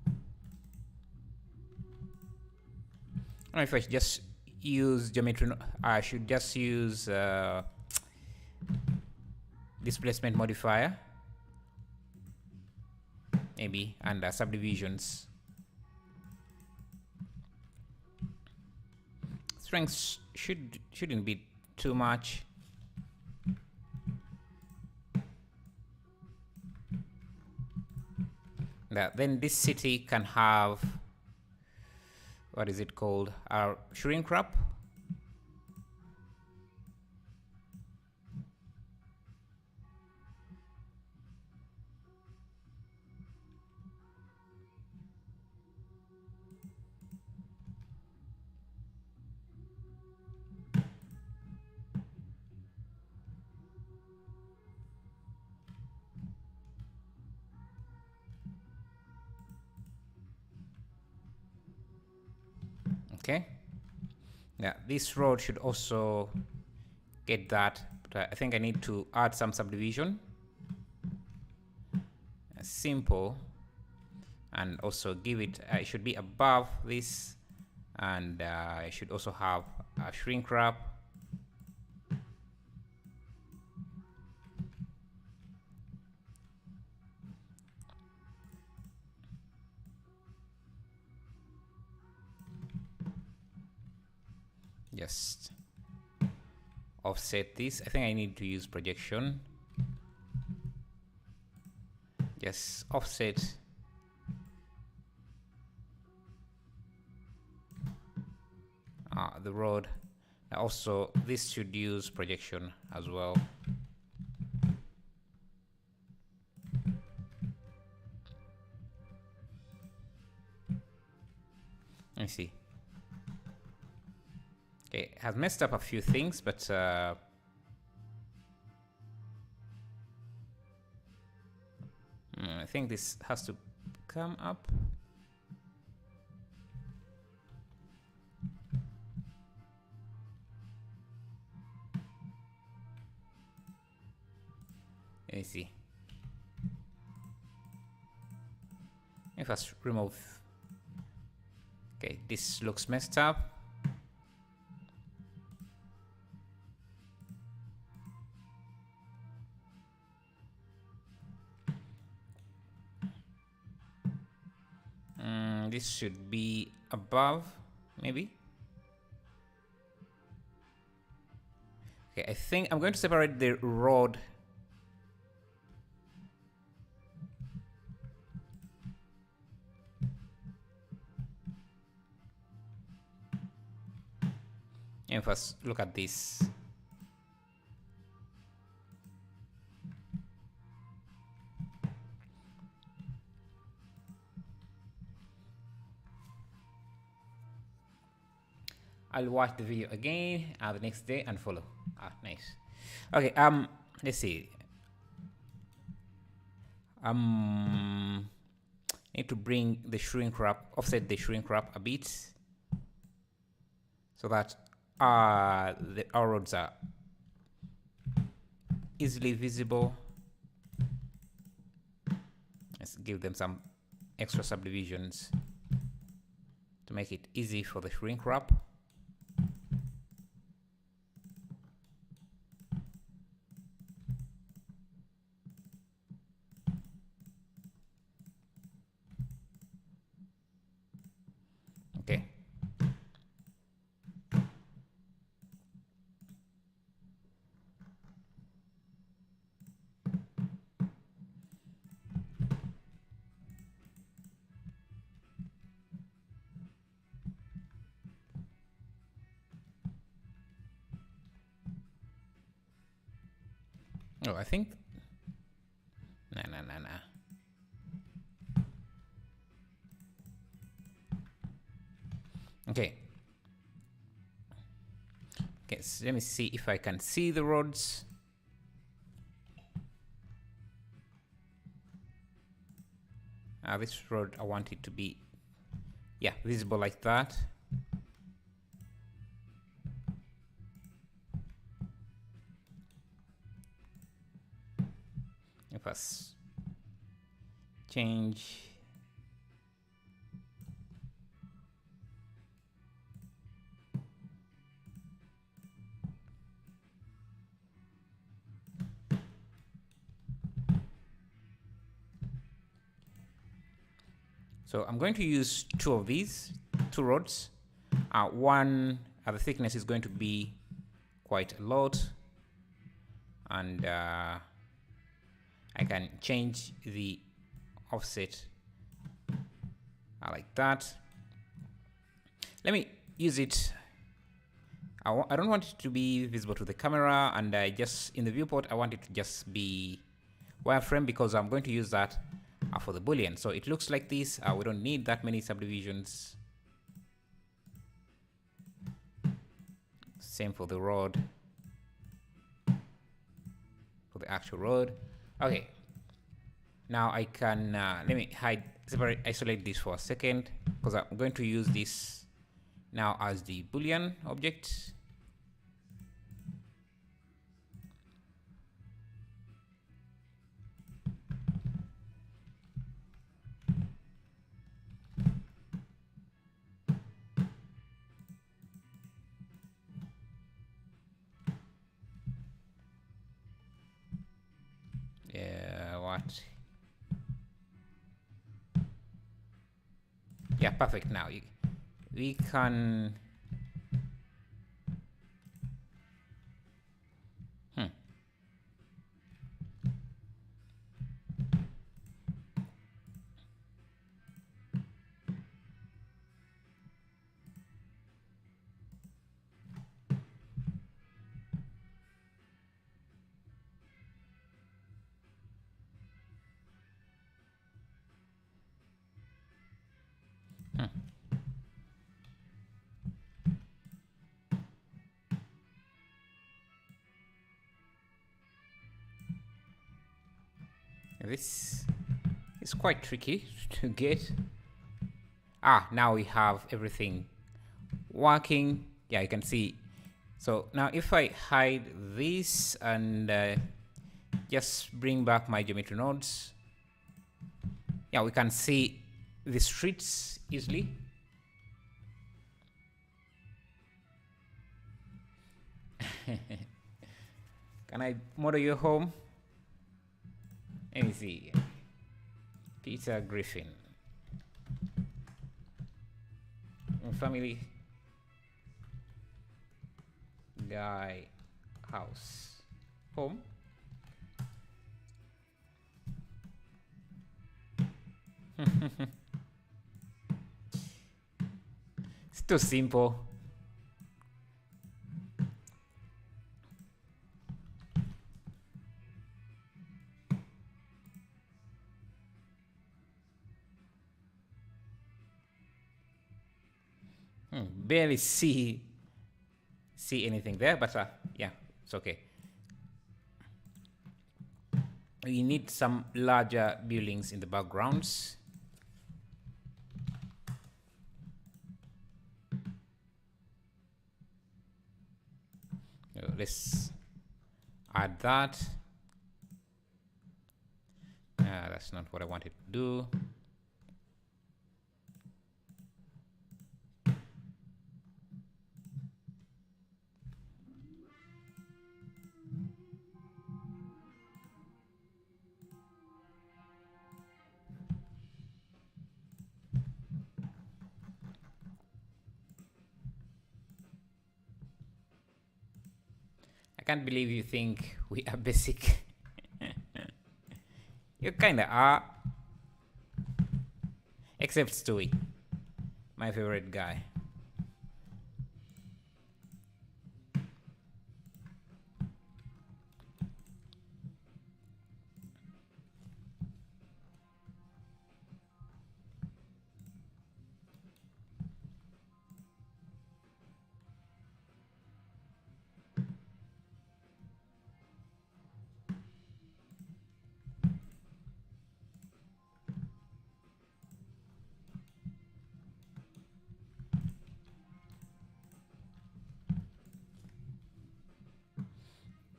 I don't know if I should just use geometry. I should just use displacement modifier, maybe, and subdivisions. Strength shouldn't be too much. Then this city can have, what is it called? Our Shrinkwrap. Okay. Yeah, this road should also get that, but I think I need to add some subdivision. Simple, and also give it, it should be above this, and it should also have a shrink wrap. Just offset this. I think I need to use projection. Just offset. The road. Also, this should use projection as well. Let me see. Okay, it has messed up a few things, but I think this has to come up. Let me see. If I remove. Okay, this looks messed up. This should be above, maybe. Okay, I think I'm going to separate the road. And first look at this. I'll watch the video again the next day and follow. Nice. Okay, let's see. Need to bring the shrink wrap, offset the shrink wrap a bit, so that our roads are easily visible. Let's give them some extra subdivisions to make it easy for the shrink wrap. Okay. Oh, I think. Nah. Okay. Okay, so let me see if I can see the roads. This road, I want it to be, yeah, visible like that. If I change. So I'm going to use two of these, two rods. One, the thickness is going to be quite a lot. And I can change the offset like that. Let me use it. I don't want it to be visible to the camera, and just in the viewport, I want it to just be wireframe because I'm going to use that for the boolean. So it looks like this. We don't need that many subdivisions. Same for the road, for the actual road. Okay. Now I can, let me isolate this for a second because I'm going to use this now as the boolean object. Yeah, what? Yeah, perfect. Now we can. This is quite tricky to get. Now we have everything working. Yeah, you can see. So now if I hide this and just bring back my geometry nodes, yeah, we can see the streets easily. Can I model your home? Let me see. Peter Griffin. Family. Guy. House. Home. It's too simple. Barely see anything there, but yeah, it's okay. We need some larger buildings in the backgrounds. Let's add that. That's not what I wanted to do. I can't believe you think we are basic. You kinda are. Except Stewie, my favorite guy.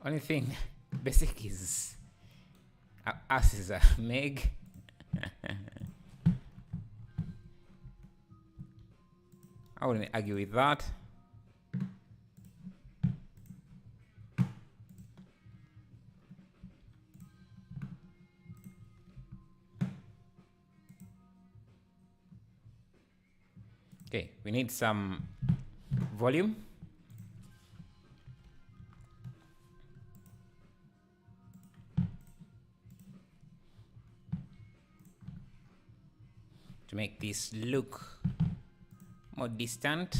Only thing basic is us is a Meg. I wouldn't argue with that. Okay, we need some volume. To make this look more distant.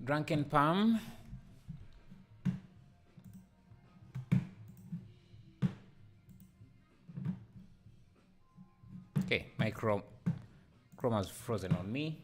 Drunken Palm. Okay, my Chrome has frozen on me.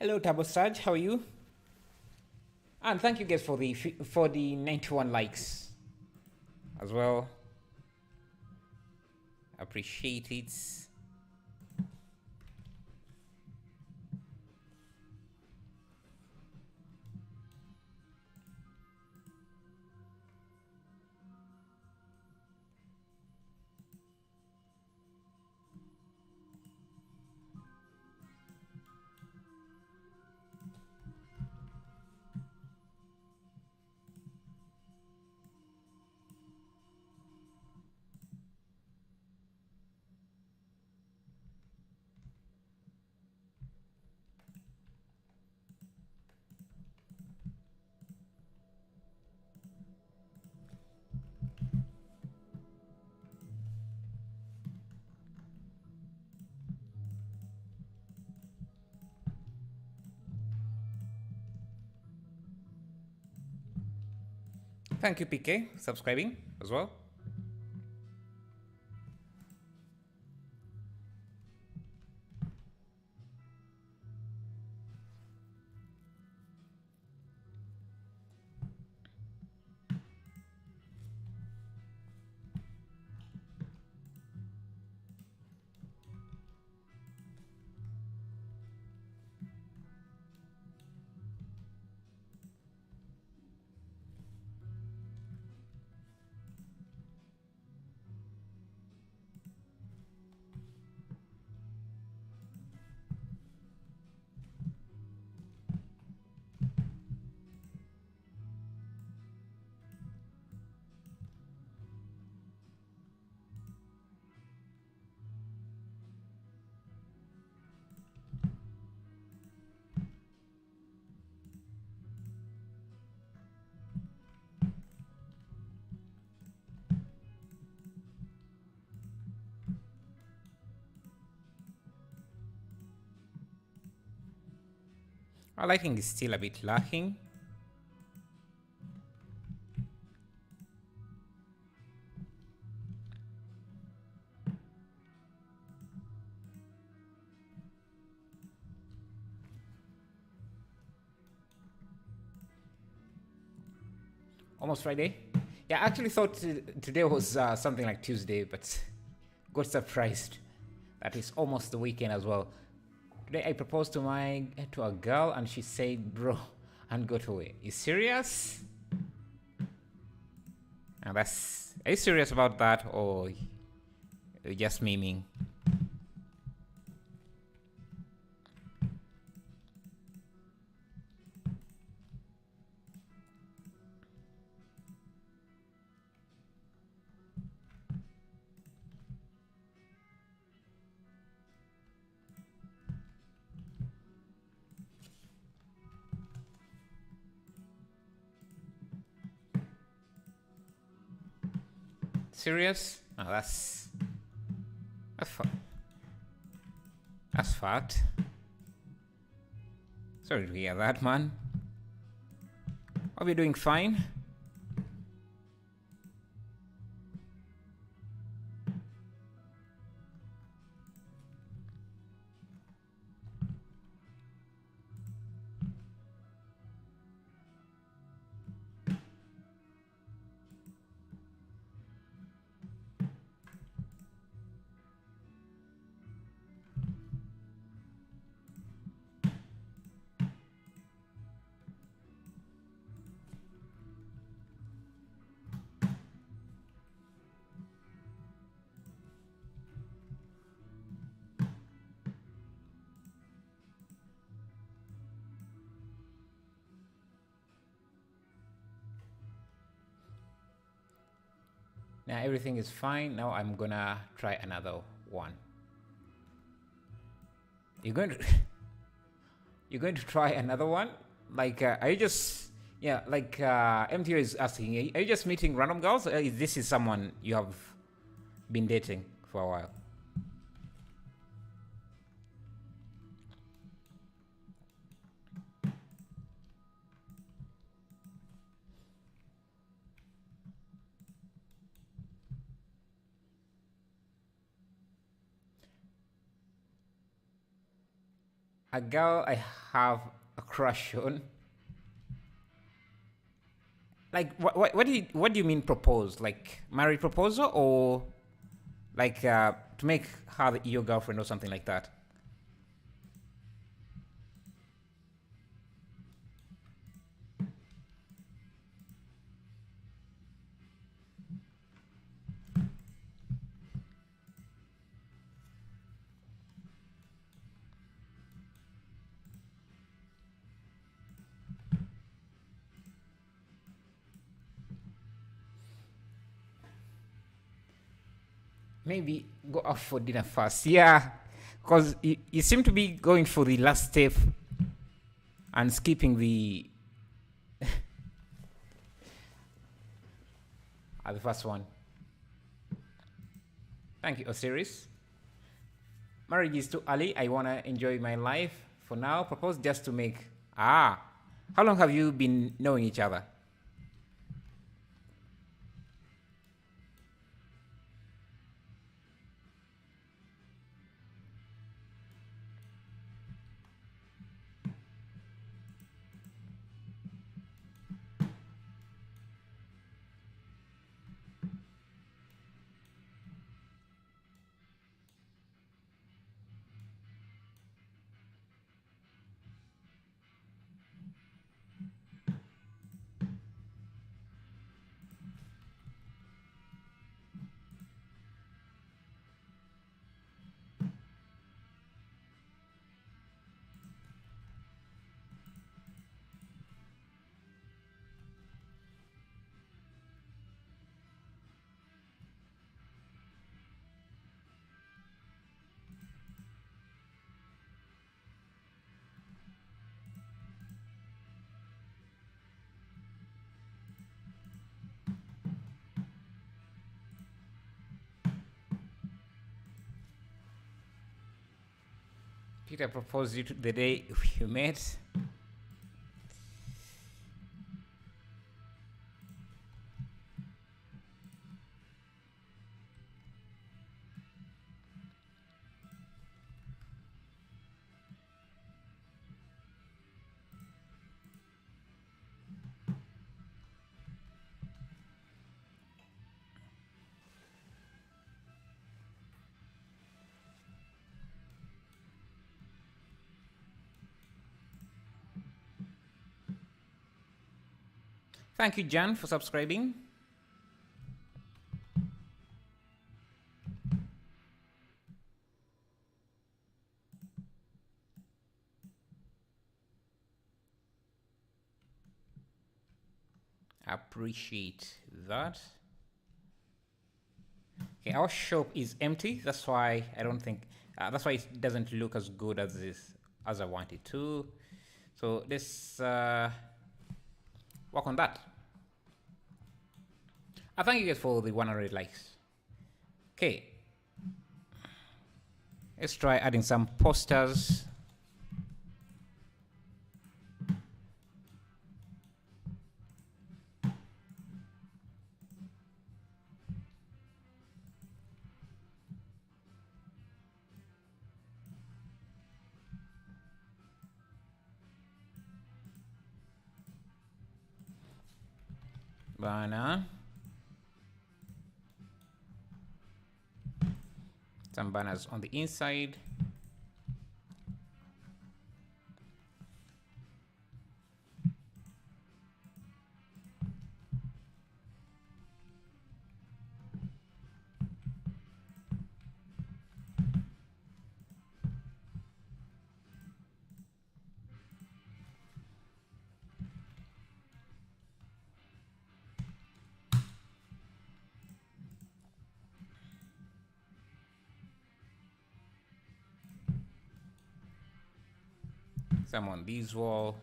Hello, Tabo Sarge, how are you? And thank you guys for the 91 likes as well. Appreciate it. Thank you, PK, subscribing as well. Our lighting is still a bit lacking. Almost Friday. Yeah, I actually thought today was something like Tuesday, but got surprised that it's almost the weekend as well. Today I proposed to a girl and she said, "Bro," and got away. You serious? And are you serious about that, or you're just memeing? Serious? Oh, that's fact. Sorry to hear that, man. Are we doing fine? Now everything is fine. Now I'm gonna try another one. You're going to you're going to try another one? Like, are you just like MTO is asking, are you just meeting random girls? This is someone you have been dating for a while. A girl I have a crush on. Like, what do you mean propose? Like, marriage proposal, or like to make her your girlfriend or something like that? Maybe go out for dinner first. Yeah, because you seem to be going for the last step and skipping the the first one. Thank you, Osiris. Marriage is too early. I want to enjoy my life. For now, propose just to make... How long have you been knowing each other? Peter proposed you the day you met. Thank you, Jan, for subscribing. Appreciate that. Okay, our shop is empty. That's why I don't think. That's why it doesn't look as good as I want it to. So let's work on that. I thank you guys for the 100 likes. Okay, let's try adding some posters. Banner. Some banners on the inside. Some on this wall.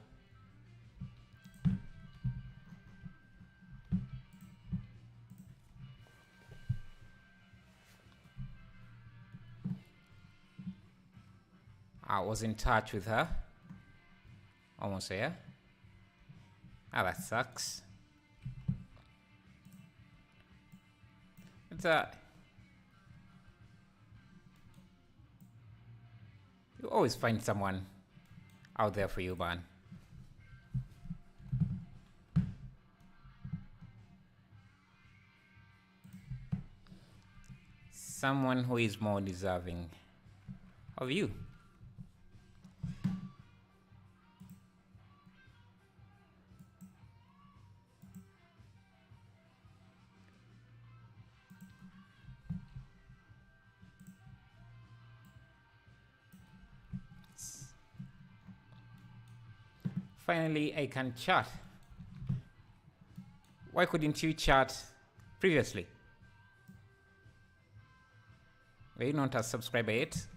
I was in touch with her. Almost there. Ah, that sucks. It's you always find someone out there for you, man. Someone who is more deserving of you. Finally, I can chat. Why couldn't you chat previously? Were you not a subscriber yet?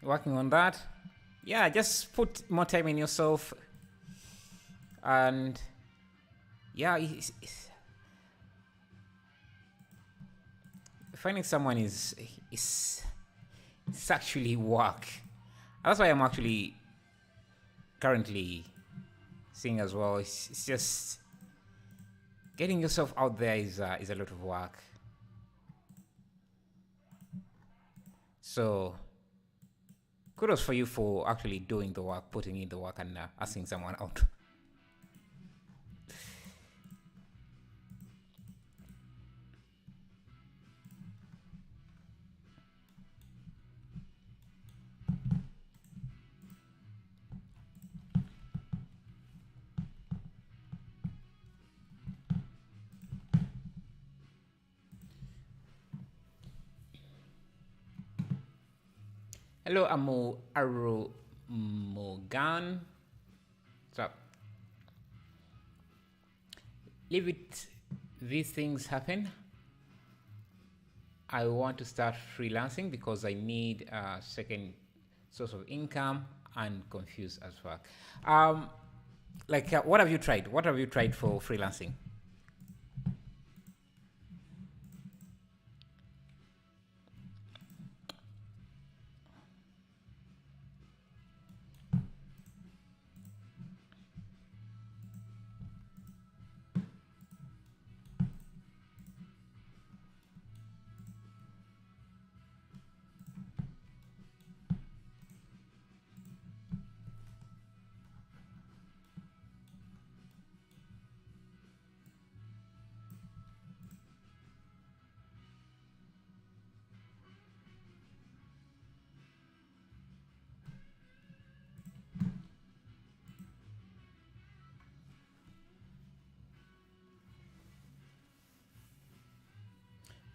Working on that. Yeah, just put more time in yourself. And yeah, finding someone is it's actually work. That's why I'm actually currently seeing as well. It's just getting yourself out there is a lot of work. So kudos for you for actually doing the work, putting in the work, and asking someone out. Hello, Aru Mogan. What's up? Leave it. These things happen. I want to start freelancing because I need a second source of income and confused as fuck. What have you tried? What have you tried for freelancing?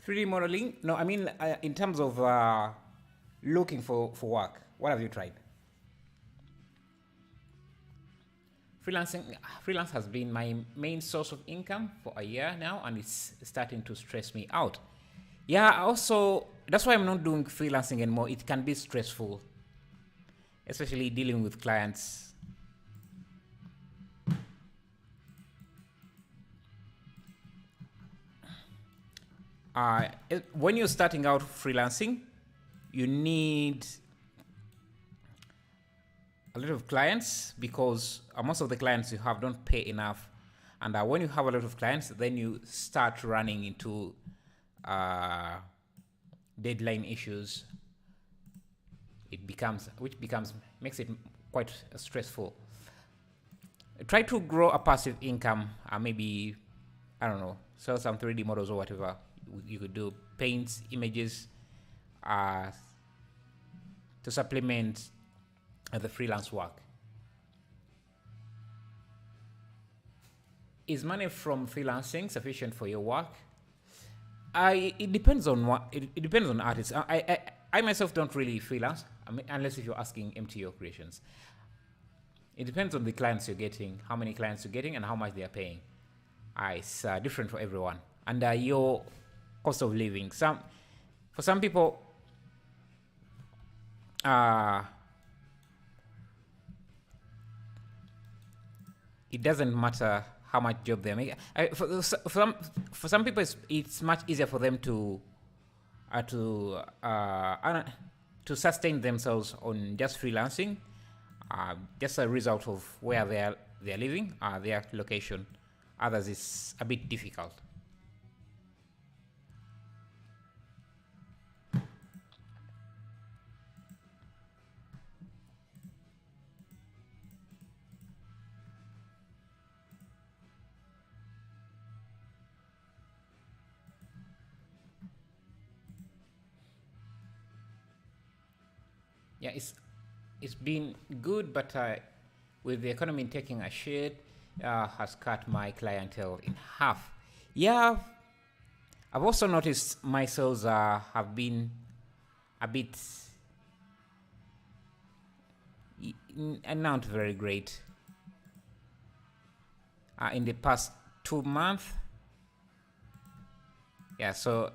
3D modeling? No, I mean in terms of looking for work. What have you tried? Freelance has been my main source of income for a year now, and it's starting to stress me out. Yeah, also, that's why I'm not doing freelancing anymore. It can be stressful, especially dealing with clients. When you're starting out freelancing, you need a lot of clients because most of the clients you have don't pay enough. And when you have a lot of clients, then you start running into deadline issues. Makes it quite stressful. Try to grow a passive income. Maybe, I don't know, sell some 3D models or whatever. You could do paints, images, to supplement the freelance work. Is money from freelancing sufficient for your work? It depends on it depends on artists. I myself don't really freelance, unless if you're asking MTO creations. It depends on the clients you're getting, how many clients you're getting, and how much they are paying. It's different for everyone, and your cost of living. For some people, it doesn't matter how much job they're making. For some people, it's much easier for them to sustain themselves on just freelancing, just a result of where they're living, their location. Others, it's a bit difficult. Yeah, it's been good, but with the economy taking a shit, has cut my clientele in half. Yeah, I've also noticed my sales have been a bit not very great in the past 2 months. Yeah, so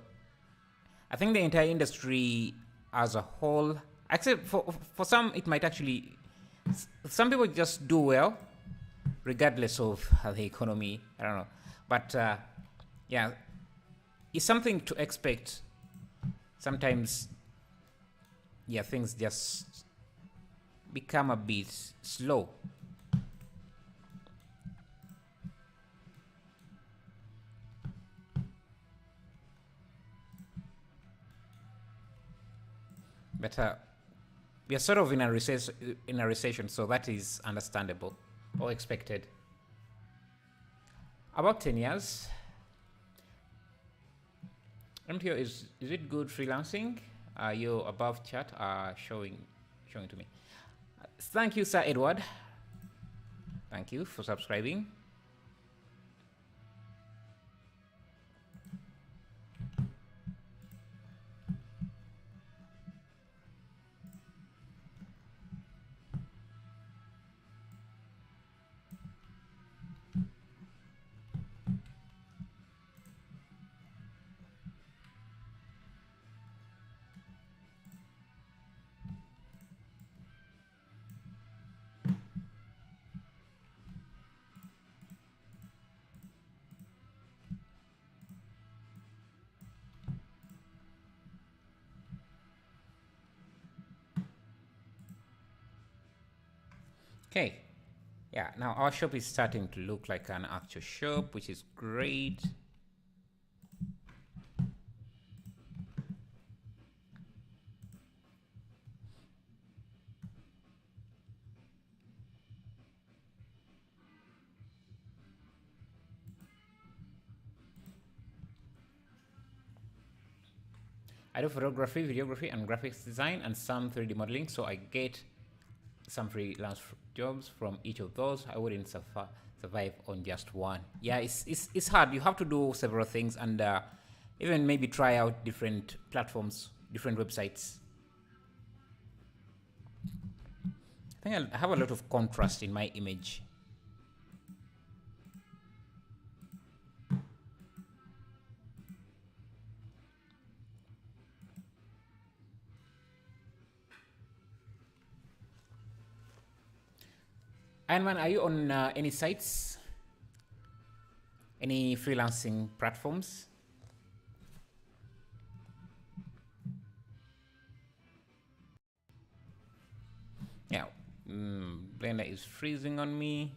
I think the entire industry as a whole, except for some, it might actually, some people just do well regardless of the economy. I don't know, but yeah, it's something to expect. Sometimes, yeah, things just become a bit slow. But we are sort of in a recession, so that is understandable or expected. About 10 years. MTO, is it good freelancing? Your above chat are showing to me. Thank you, Sir Edward. Thank you for subscribing. Okay, yeah, now our shop is starting to look like an actual shop, which is great. I do photography, videography, and graphics design, and some 3D modeling, so I get some freelance jobs from each of those. I wouldn't survive on just one. Yeah, it's hard. You have to do several things, and even maybe try out different platforms, different websites. I think I have a lot of contrast in my image. Ironman, are you on any sites? Any freelancing platforms? Yeah, Blender is freezing on me.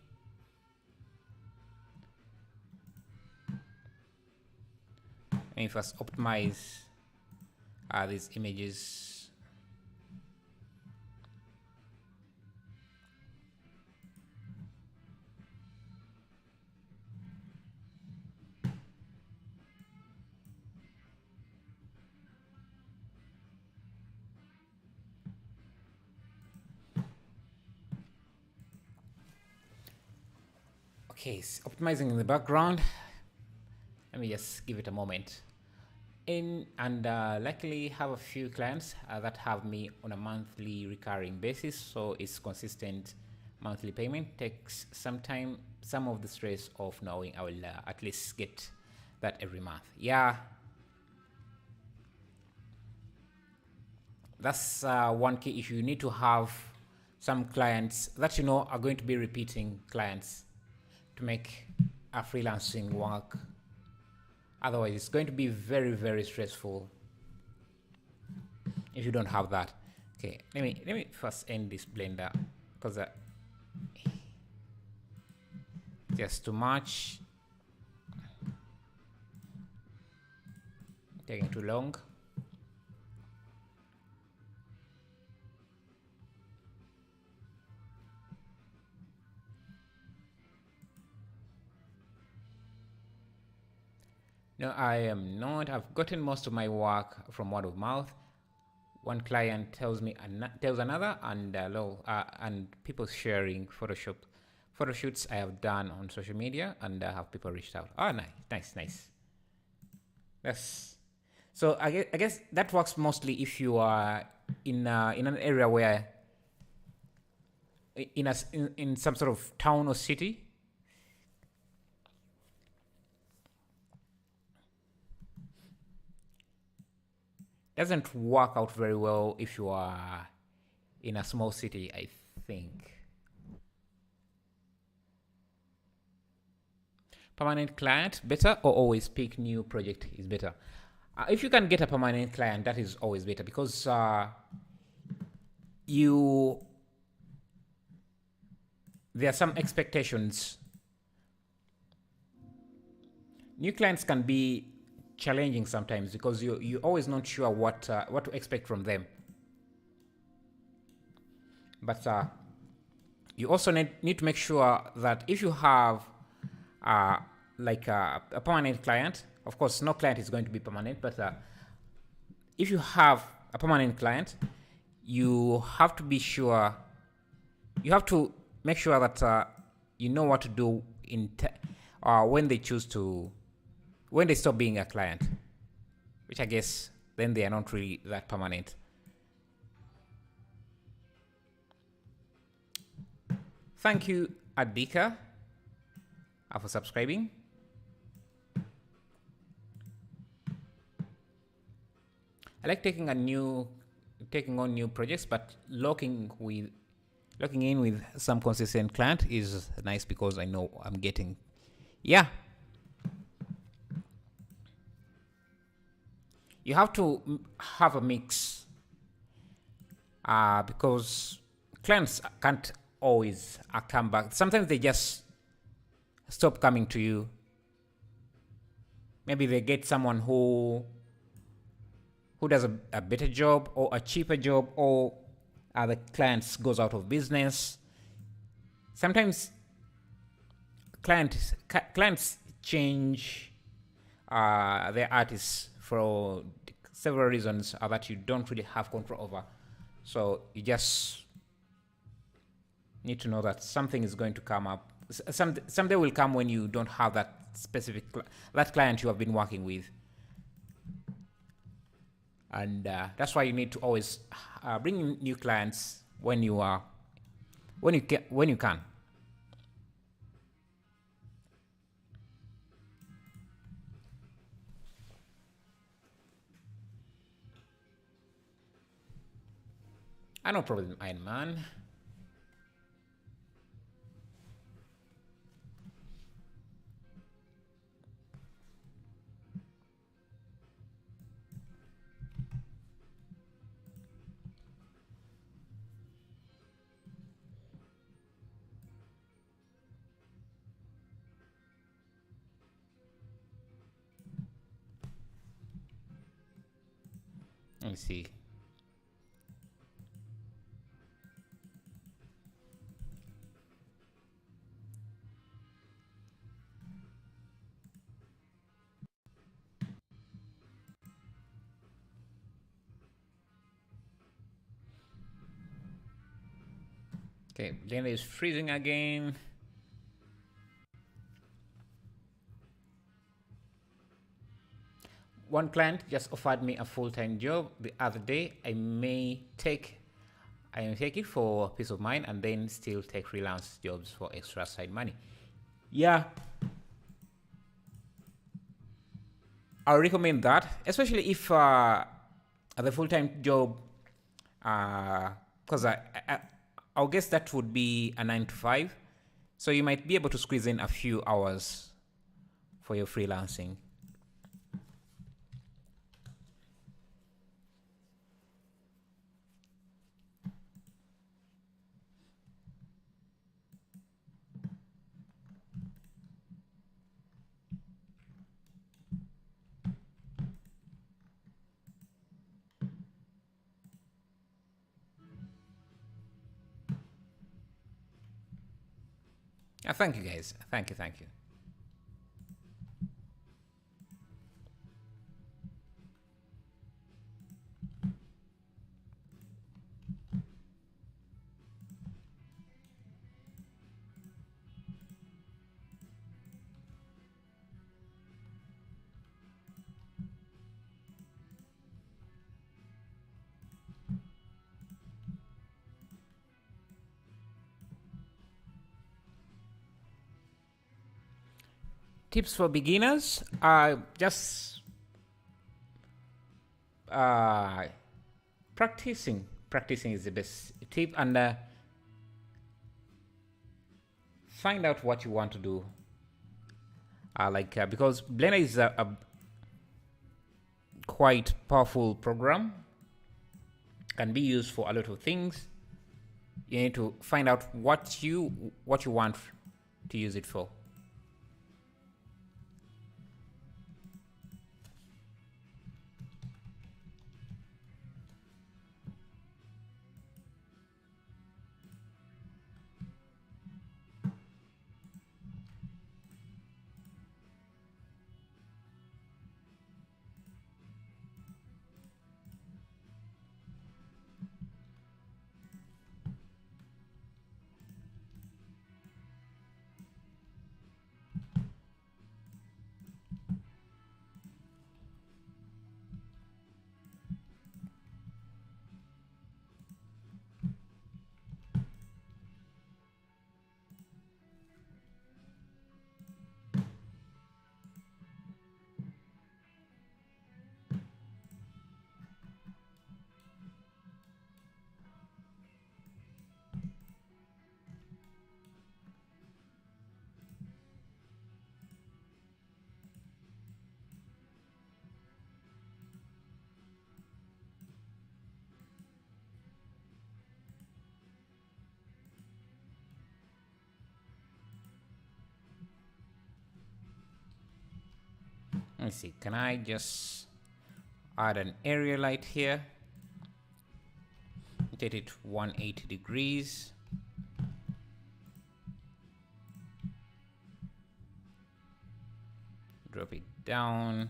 Let me first optimize these images. Okay, so optimizing in the background. Let me just give it a moment. Luckily have a few clients that have me on a monthly recurring basis, so it's consistent monthly payment. Takes some time, some of the stress of knowing I will at least get that every month. Yeah, that's one key issue. You need to have some clients that you know are going to be repeating clients to make a freelancing work. Otherwise, it's going to be very, very stressful if you don't have that. Okay, let me first end this Blender because just too much, taking too long. No, I am not. I've gotten most of my work from word of mouth. One client tells me, tells another, and people sharing photo shoots I have done on social media, and have people reached out. Oh, nice. Yes. So I guess that works mostly if you are in an area where in some sort of town or city. Doesn't work out very well if you are in a small city, I think. Permanent client better, or always pick new project is better? If you can get a permanent client, that is always better, because there are some expectations. New clients can be challenging sometimes because you're always not sure what to expect from them. But you also need to make sure that if you have like a permanent client, of course no client is going to be permanent, but if you have a permanent client, you have to be sure, you have to make sure that you know what to do when they choose to, when they stop being a client, which I guess then they are not really that permanent. Thank you, Adika, for subscribing. I like taking on new projects, but locking in with some consistent client is nice because I know I'm getting, yeah. You have to have a mix because clients can't always come back. Sometimes they just stop coming to you. Maybe they get someone who does a better job or a cheaper job, or the clients goes out of business. Sometimes clients change their artists for several reasons that you don't really have control over. So you just need to know that something is going to come up. Someday will come when you don't have that specific that client you have been working with. and that's why you need to always bring in new clients when you can. No problem, Iron Man. Let me see. Okay, Blender is freezing again. One client just offered me a full-time job the other day. I may take it for peace of mind and then still take freelance jobs for extra side money. Yeah, I recommend that, especially if the full-time job, because I'll guess that would be a 9 to 5, so you might be able to squeeze in a few hours for your freelancing. Thank you, guys. Thank you. Tips for beginners are just practicing. Practicing is the best tip, and find out what you want to do. Because Blender is a quite powerful program, can be used for a lot of things. You need to find out what you want to use it for. Let me see, can I just add an area light here? Rotate it 180 degrees. Drop it down.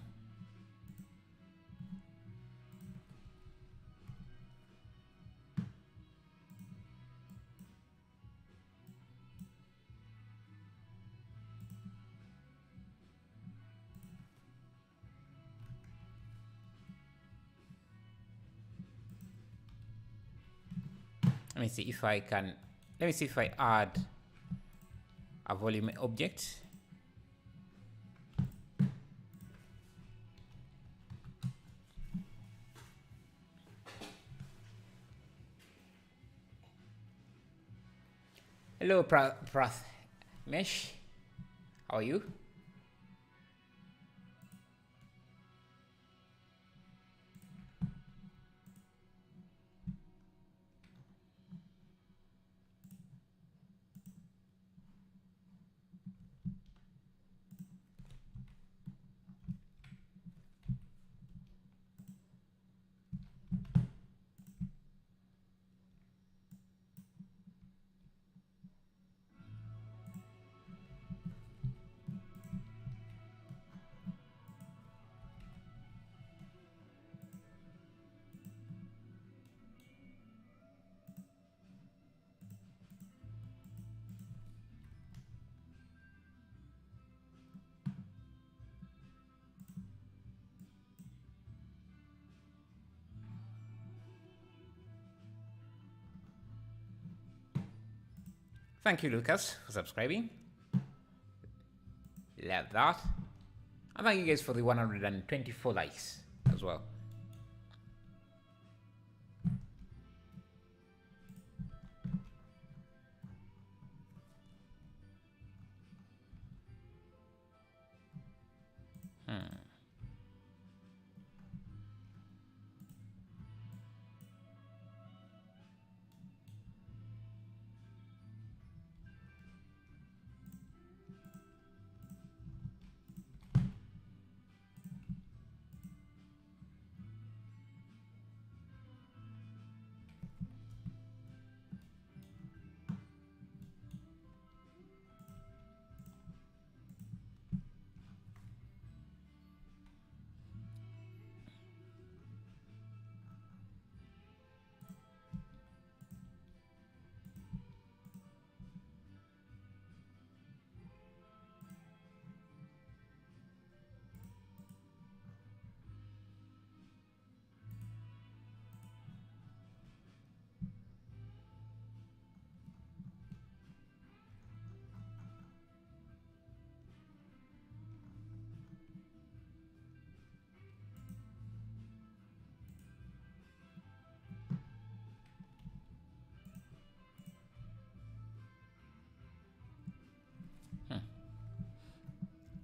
Let me see if I can, let me see if I add a volume object. Hello, Prath Mesh. How are you? Thank you, Lucas, for subscribing. Love that. And thank you guys for the 124 likes as well.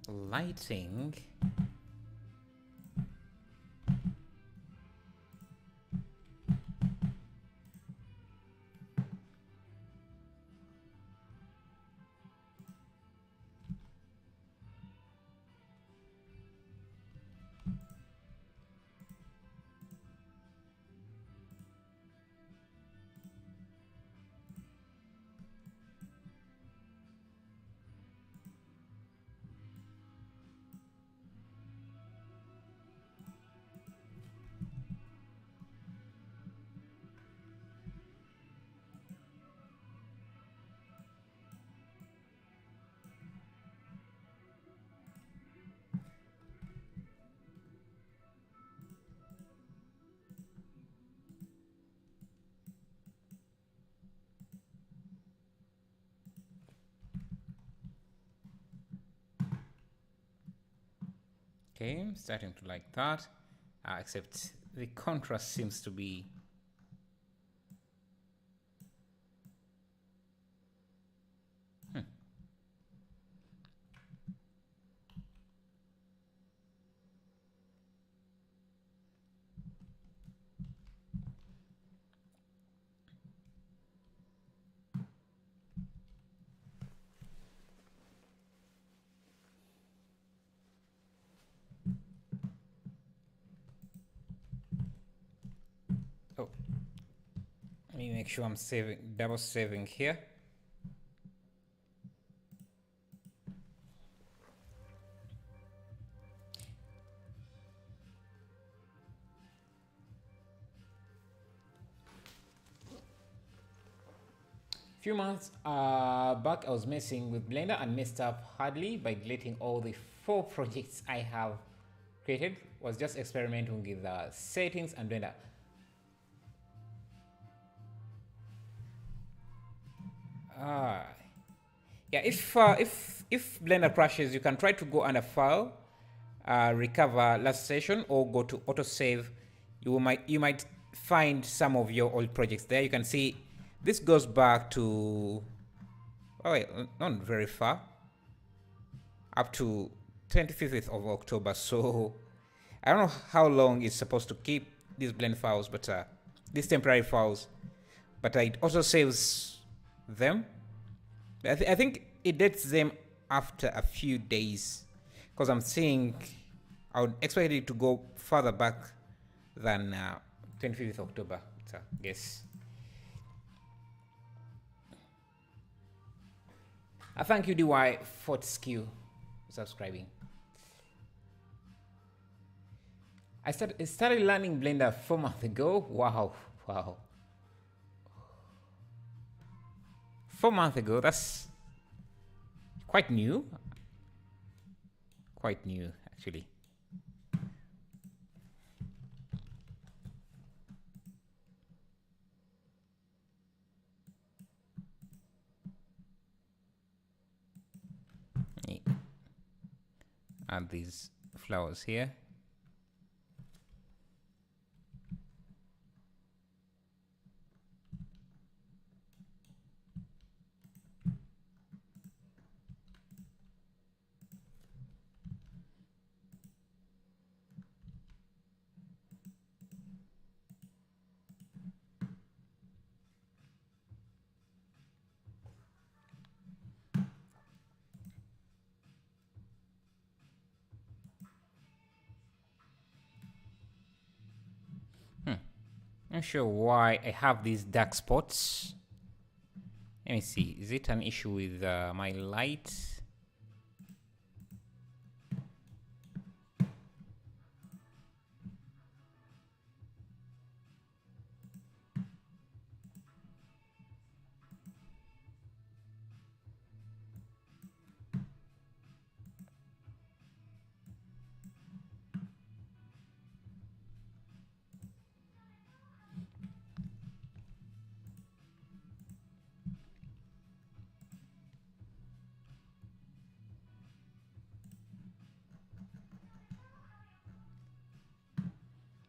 Lighting. Okay, I'm starting to like that, except the contrast seems to be oh, let me make sure I'm double saving here. Few months back, I was messing with Blender and messed up hardly by deleting all the 4 projects I have created. Was just experimenting with the settings and Blender. Ah, yeah. If Blender crashes, you can try to go under File, recover last session, or go to autosave. You might find some of your old projects there. You can see this goes back to, oh wait, not very far, up to 25th of October. So I don't know how long it's supposed to keep these blend files, but these temporary files, but it also saves them. I think it dates them after a few days, because I'm seeing I would expect it to go further back than 25th October. So, guess. Thank you, DY Fortescue, for subscribing. I started learning Blender 4 months ago. Wow. 4 months ago, that's quite new. Quite new, actually. Add these flowers here. Not sure why I have these dark spots. Let me see. Is it an issue with my light?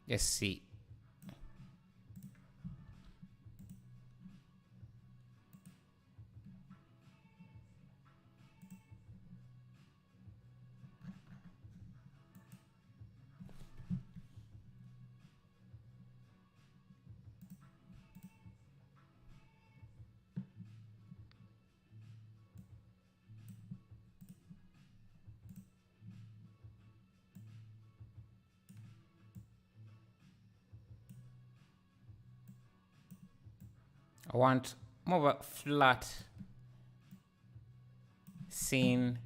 Let's see. I want more of a flat scene.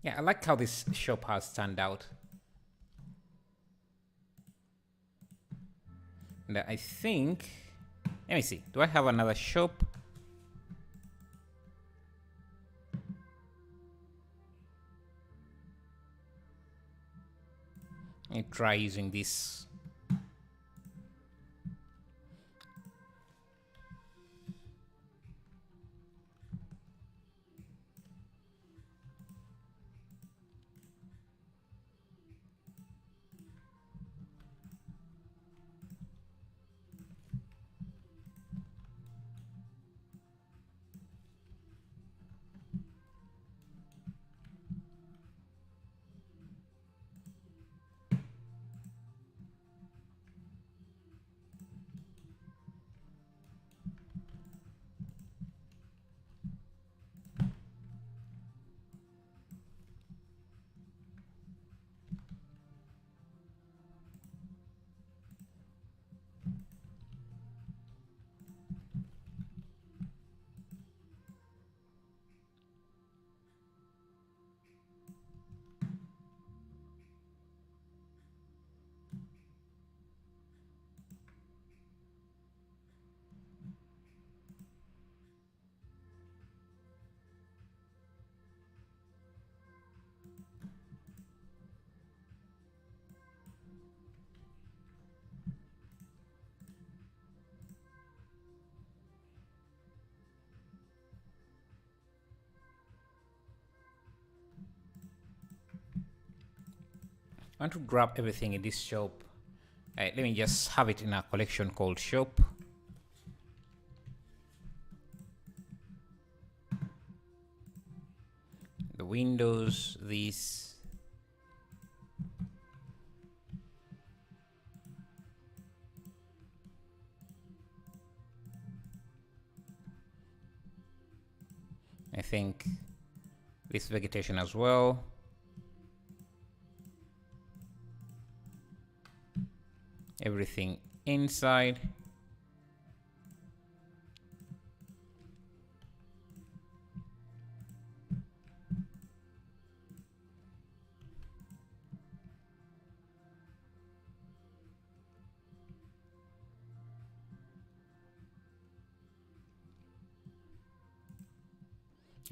Yeah, I like how this shop has turned out. And I think, let me see, do I have another shop? Let me try using this. I want to grab everything in this shop. Let me just have it in a collection called shop. The windows, these. I think this vegetation as well. Everything inside.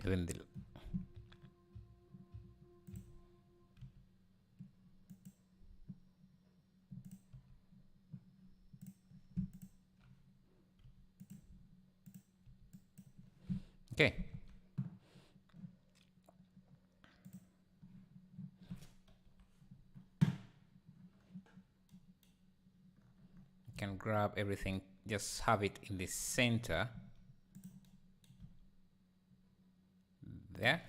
Even the okay. You can grab everything, just have it in the center. There.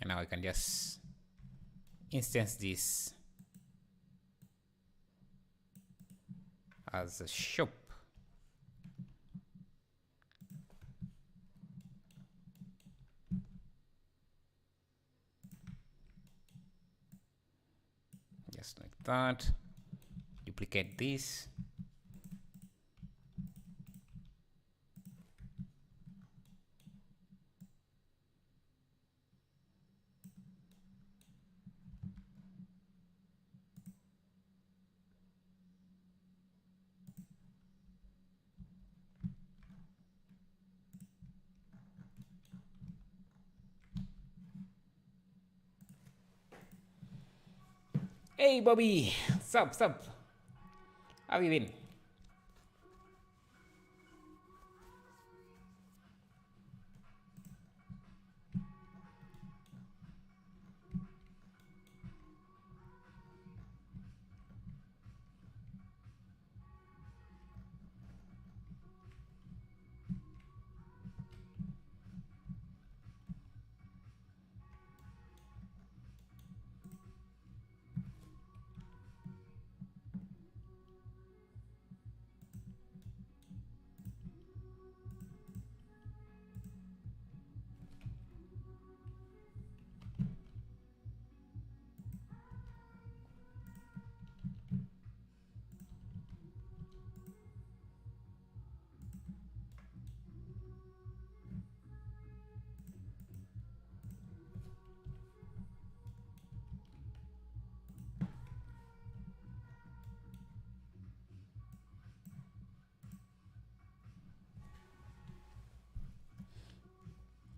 And now I can just instance this as a shop. Just like that. Duplicate this. Hey Bobby, what's up? How you been?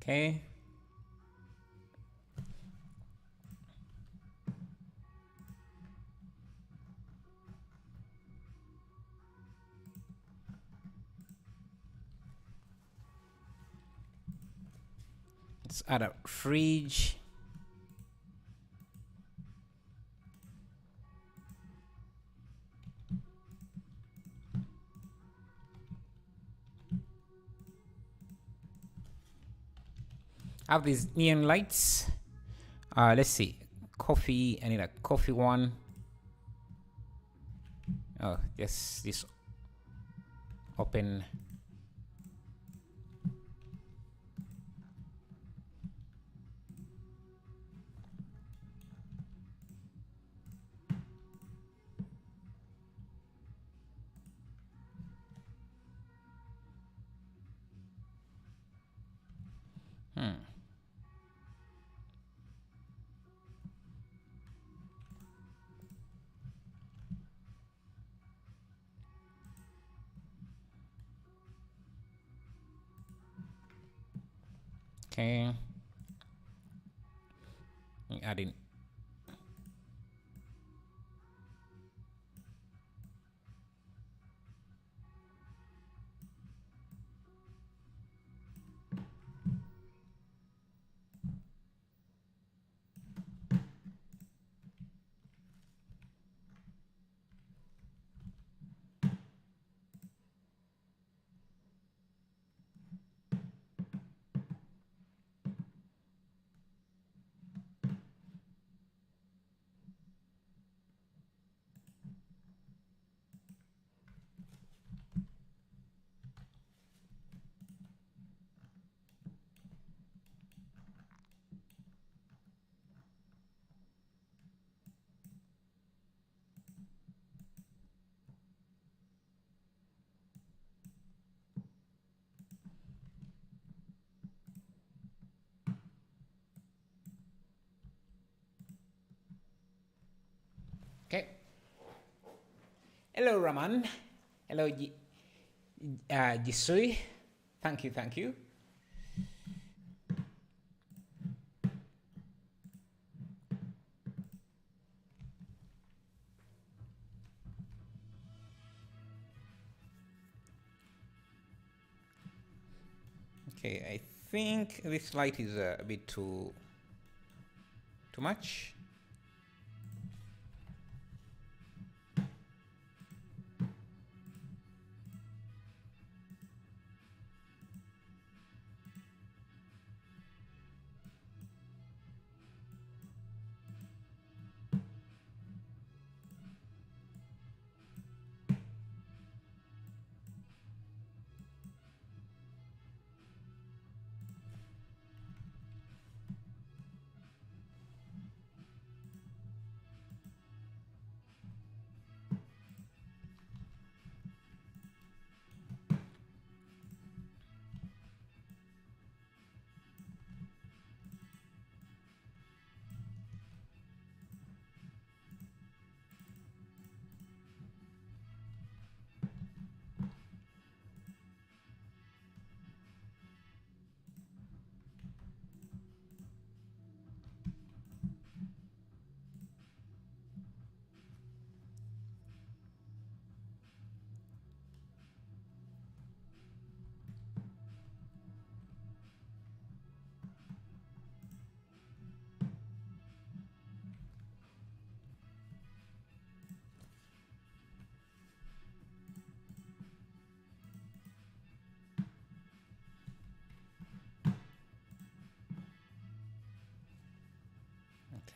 Okay. Let's add a fridge. Have these neon lights. Let's see. Coffee. I need a coffee one. Oh, yes, this open. Okay. Add in. Hello, Raman. Hello, Jisui. Thank you, thank you. Okay, I think this light is a bit too much.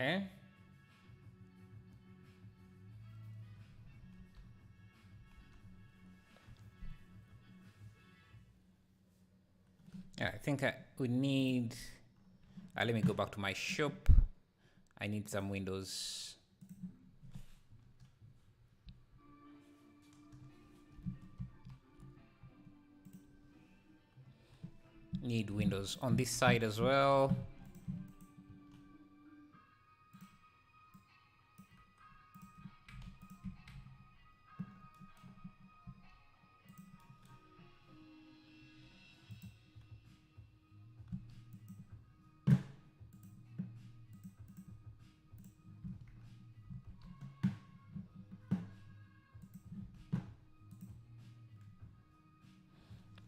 Okay. Yeah, I think we need. Let me go back to my shop. I need some windows. Need windows on this side as well.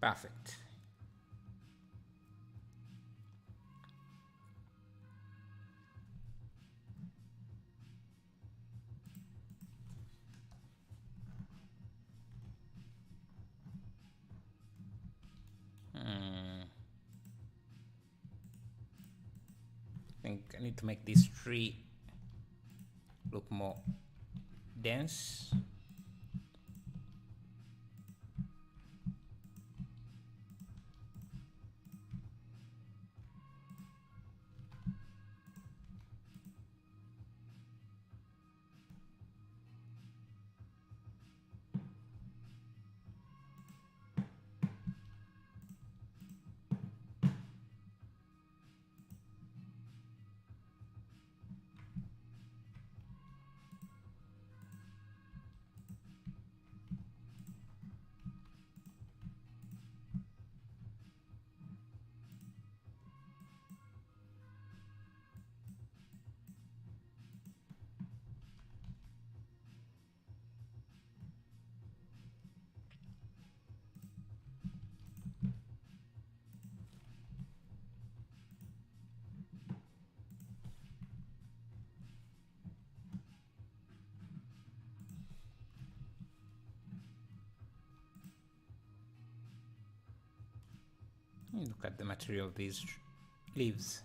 Perfect. I think I need to make this tree look more dense. Look at the material of these leaves.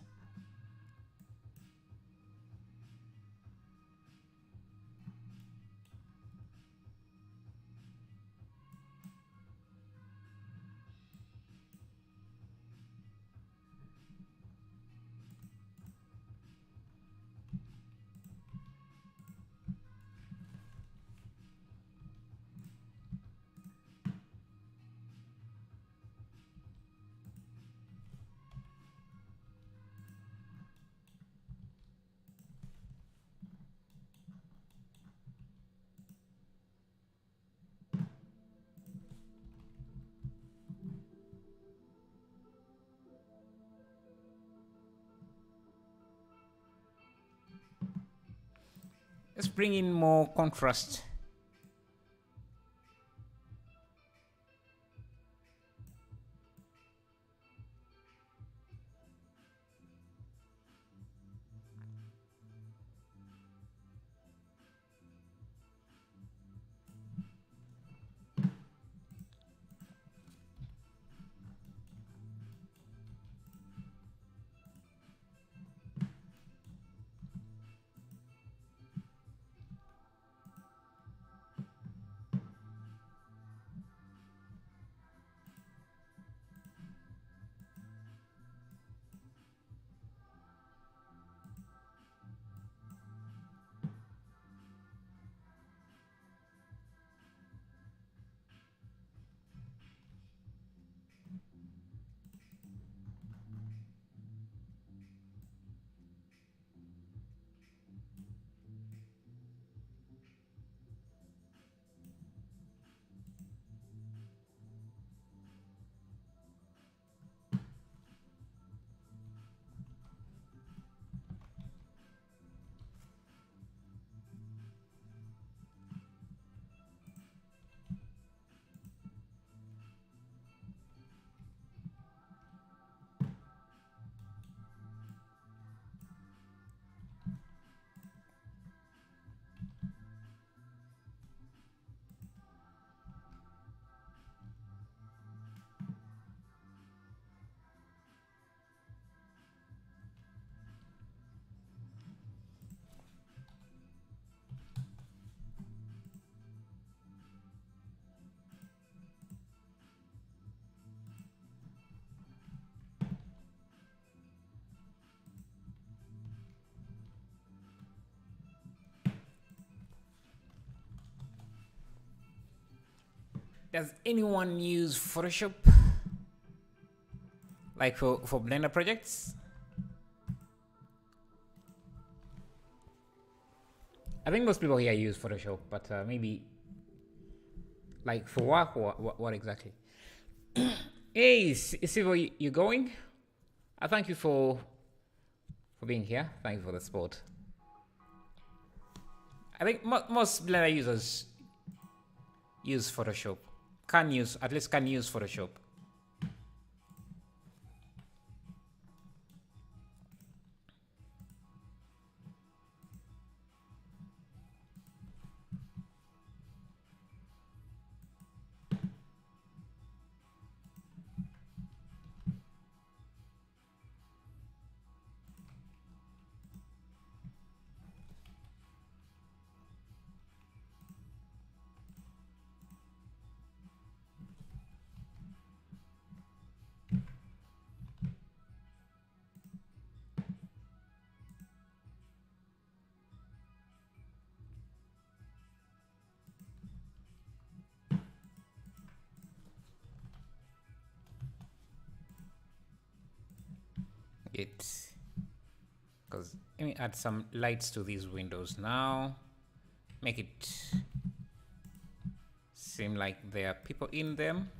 Let's bring in more contrast. Does anyone use Photoshop? Like for Blender projects? I think most people here use Photoshop, but maybe like for work or what exactly? Hey, Sivo, you going? I thank you for being here. Thank you for the support. I think most Blender users use Photoshop. Can use Photoshop. Because let me add some lights to these windows now. Make it seem like there are people in them.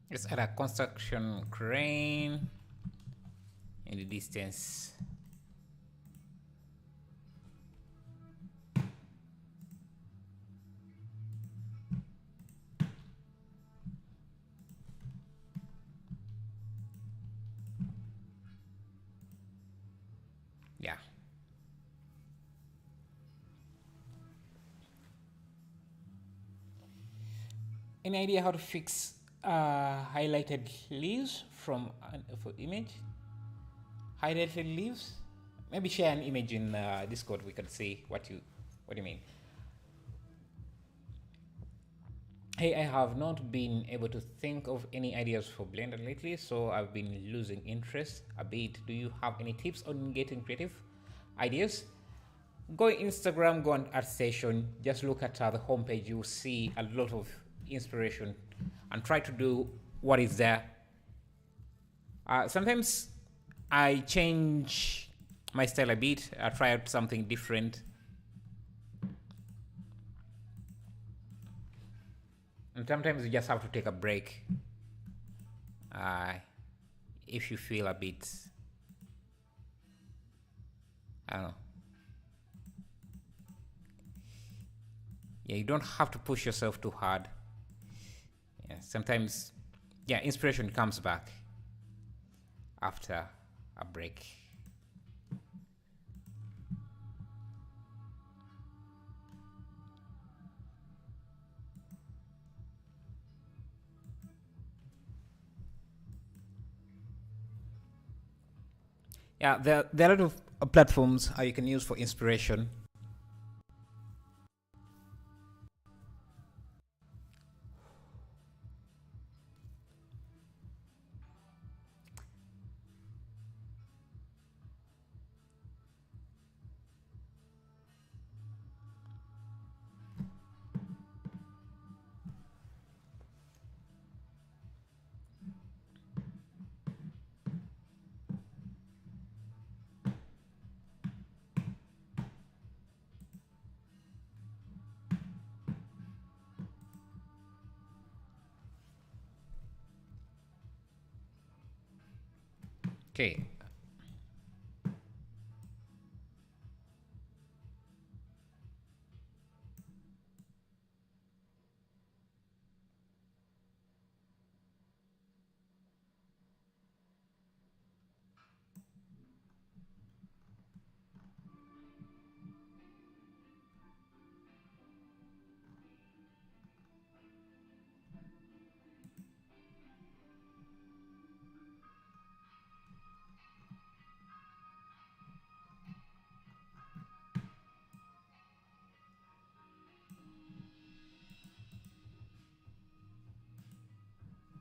Let's add a construction crane in the distance. Yeah. Any idea how to fix highlighted leaves from for image? Highlighted leaves? Maybe share an image in Discord. We can see what you mean. Hey, I have not been able to think of any ideas for Blender lately, so I've been losing interest a bit. Do you have any tips on getting creative ideas? Go Instagram, go on ArtStation, just look at the homepage. You'll see a lot of inspiration and try to do what is there. Sometimes I change my style a bit. I try out something different. And sometimes you just have to take a break if you feel a bit, I don't know. Yeah, you don't have to push yourself too hard. Yeah, sometimes, yeah, inspiration comes back after a break. Yeah, there are a lot of platforms you can use for inspiration. Okay.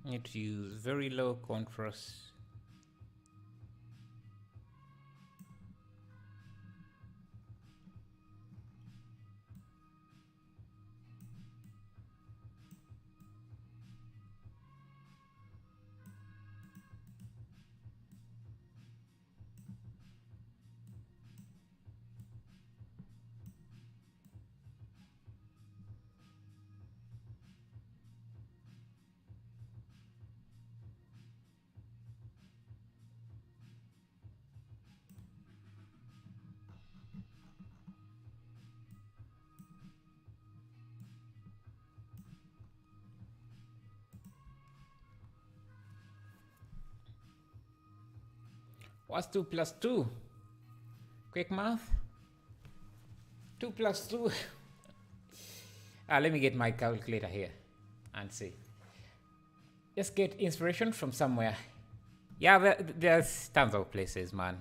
Need to use very low contrast. What's 2 plus 2? Quick math. 2 plus 2. Let me get my calculator here and see. Just get inspiration from somewhere. Yeah, there's tons of places, man.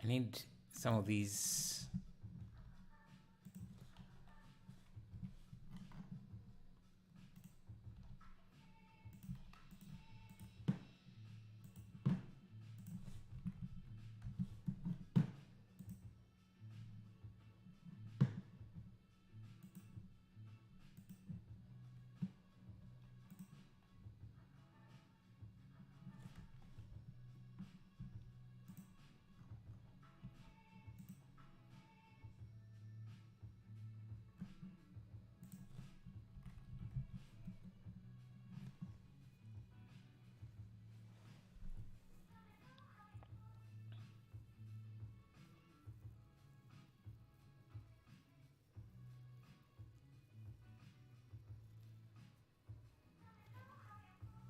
I need some of these.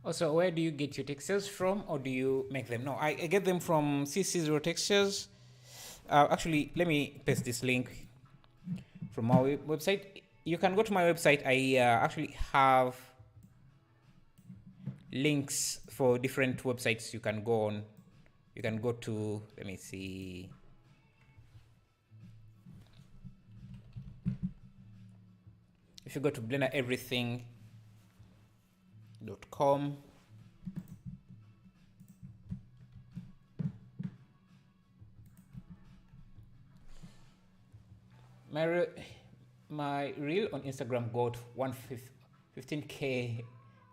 Also, where do you get your textures from, or do you make them? No, I get them from CC0 Textures. Actually, let me paste this link from my website. You can go to my website. I actually have links for different websites you can go on. You can go to, let me see. If you go to blendereverything.com, my reel on Instagram got 15K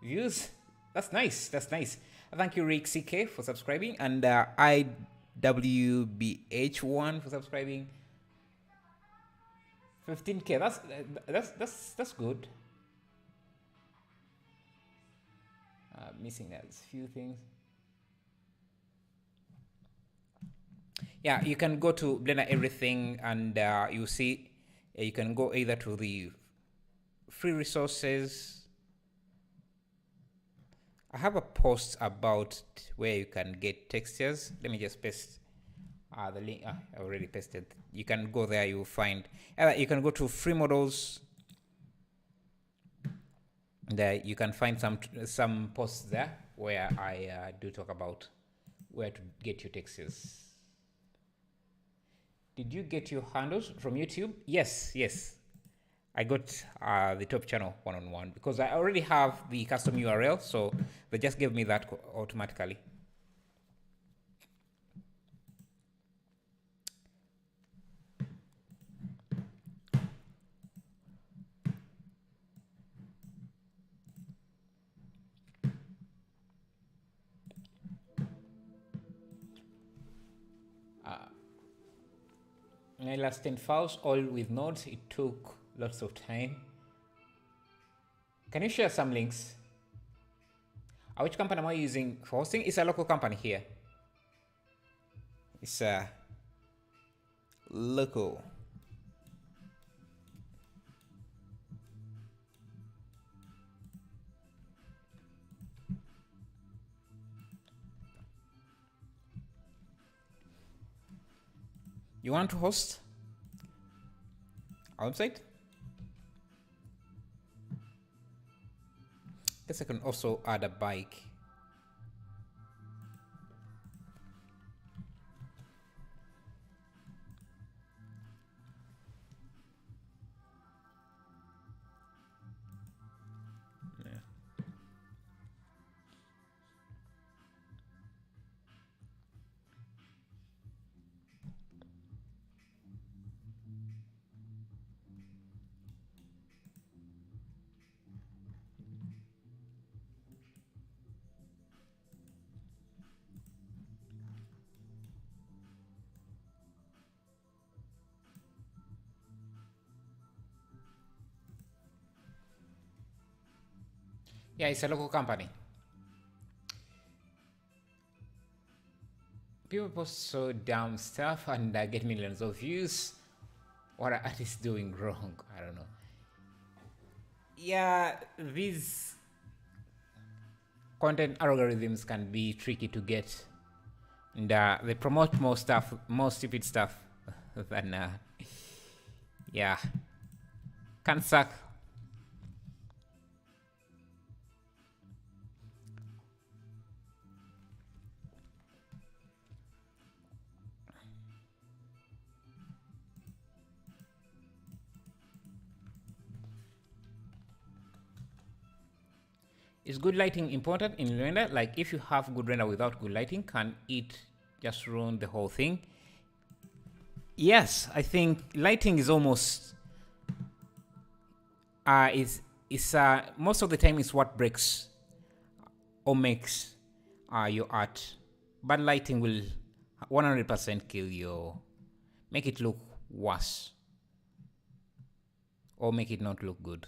views. That's nice. That's nice. Thank you, Rick CK, for subscribing, and IWBH1 for subscribing. 15K. That's good. Missing a few things. Yeah, you can go to Blender Everything, and you see you can go either to the free resources. I have a post about where you can get textures. Let me just paste the link. I already pasted. You can go there. You will find. You can go to free models. There you can find some posts there where I do talk about where to get your textures. Did you get your handles from YouTube? Yes. I got the top channel one-on-one because I already have the custom URL, so they just gave me that automatically. My last 10 files, all with nodes. It took lots of time. Can you share some links? Which company am I using for hosting? It's a local company here. It's local. You want to host a website? Guess I can also add a bike. Yeah, it's a local company. People post so dumb stuff and get millions of views. What are artists doing wrong? I don't know. Yeah, these content algorithms can be tricky to get, and they promote more stuff, more stupid stuff than yeah, can suck. Is good lighting important in render? Like if you have good render without good lighting, can it just ruin the whole thing? Yes, I think lighting is almost most of the time is what breaks or makes your art. Bad lighting will 100% kill make it look worse or make it not look good.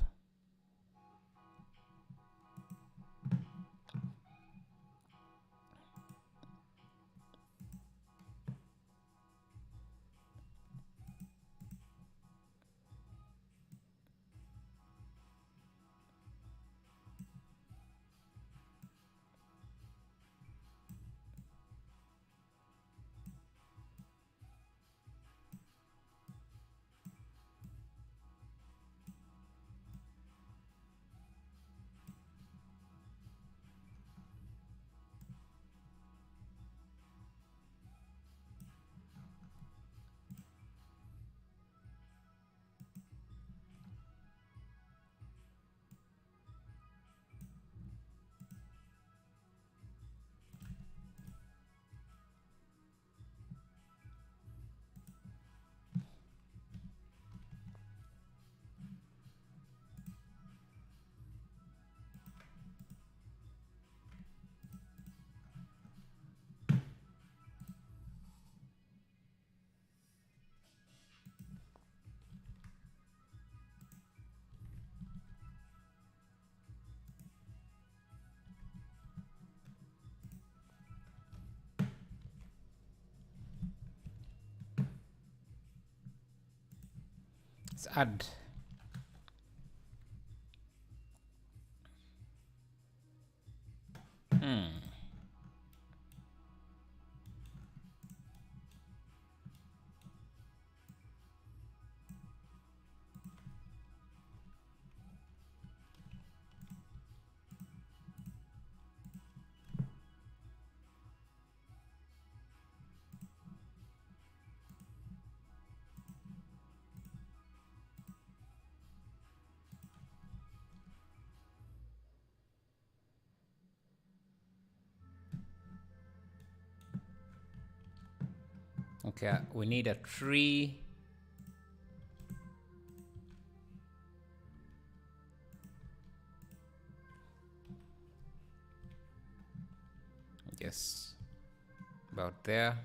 Let's add okay, we need a tree. Yes, about there.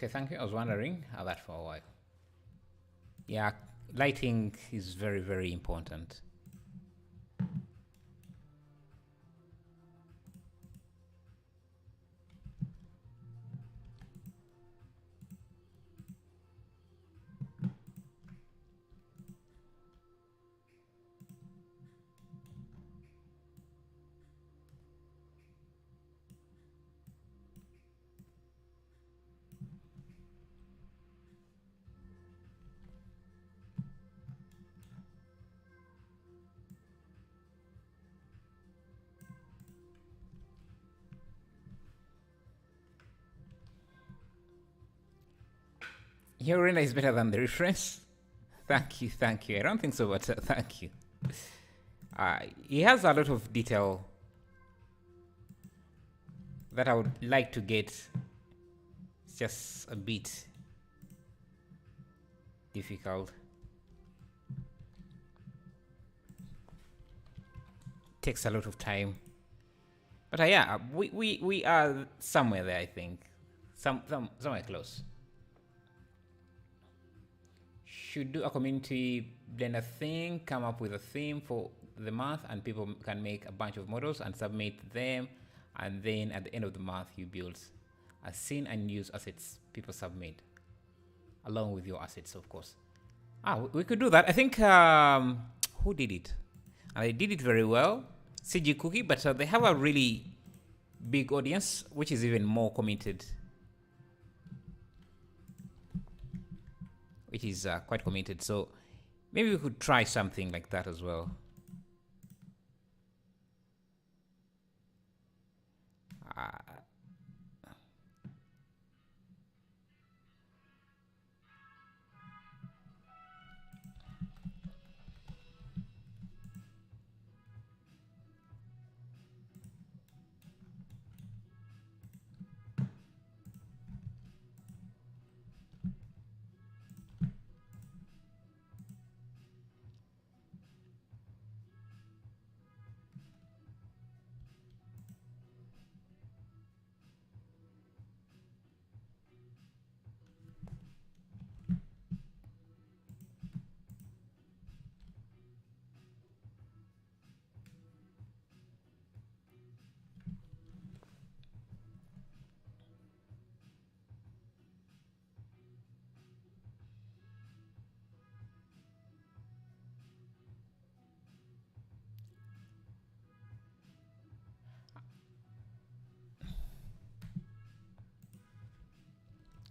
Okay, thank you. I was wondering how that for a while. Yeah, lighting is very, very important. Your render is better than the reference. Thank you, thank you. I don't think so, but thank you. He has a lot of detail that I would like to get. It's just a bit difficult. Takes a lot of time. But yeah, we are somewhere there, I think. Somewhere close. Should do a community Blender thing, come up with a theme for the month, and people can make a bunch of models and submit them, and then at the end of the month you build a scene and use assets people submit along with your assets, of course. We could do that. I think who did it? And they did it very well. CG Cookie, but they have a really big audience, which is even more committed, which is quite committed. So maybe we could try something like that as well.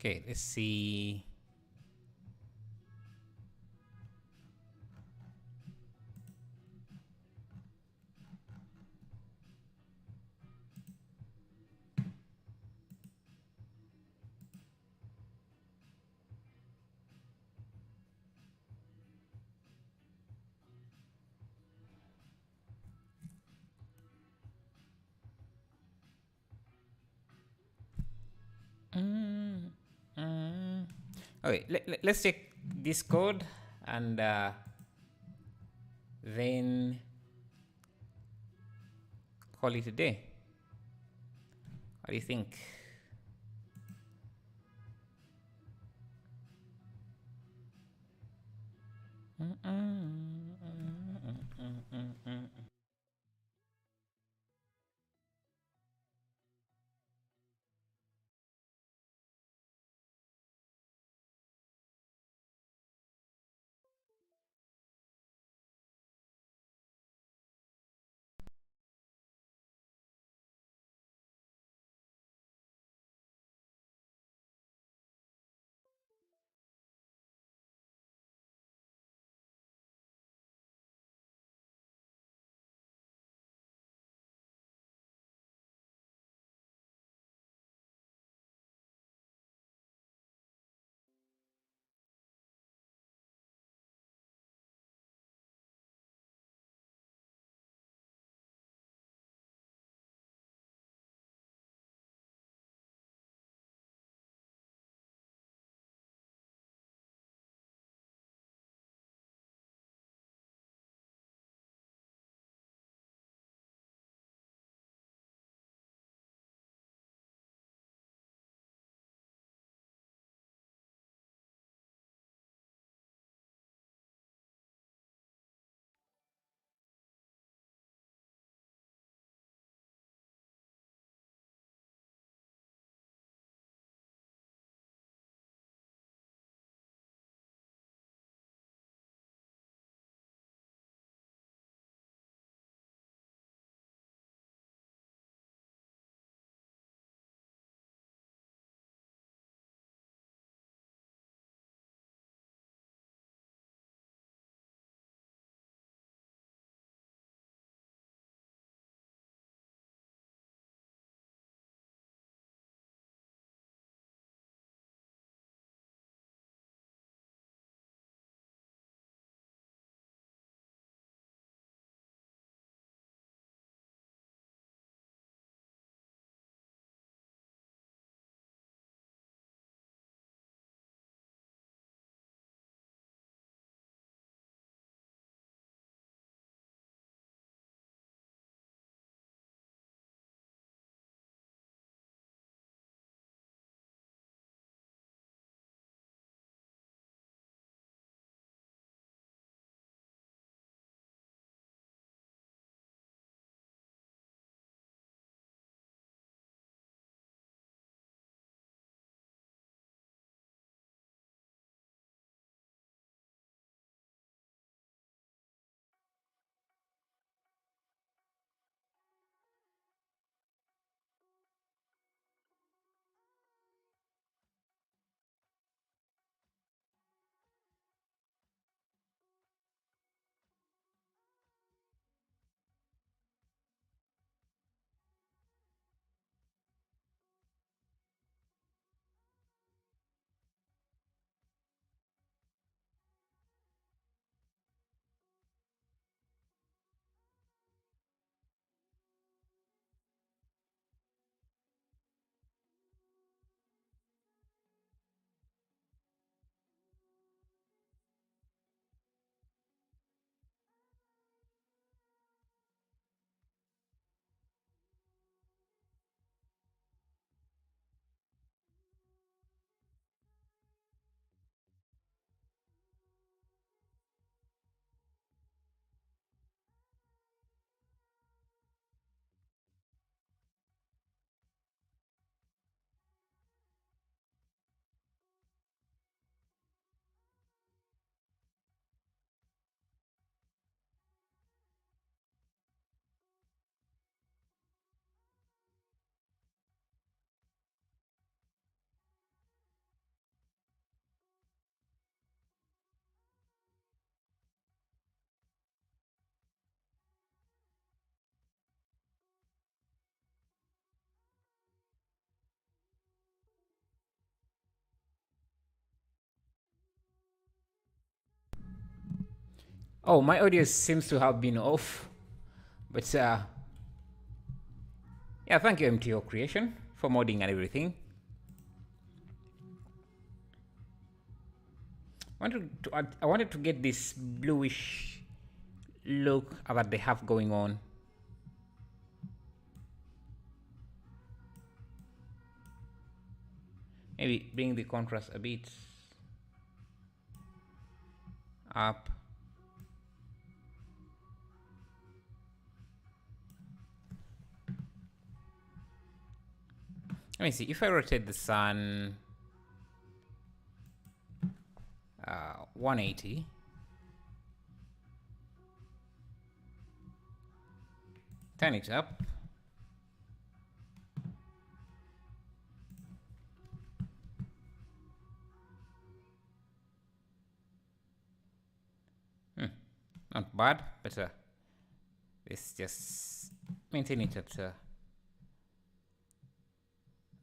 Okay, let's see. Okay, let's check this code and then call it a day. What do you think? Oh, my audio seems to have been off, but yeah, thank you MTO Creation for modding and everything. I wanted to get this bluish look that they have going on. Maybe bring the contrast a bit up. Let me see, if I rotate the sun 180, turn it up. Not bad, but let's just maintain it at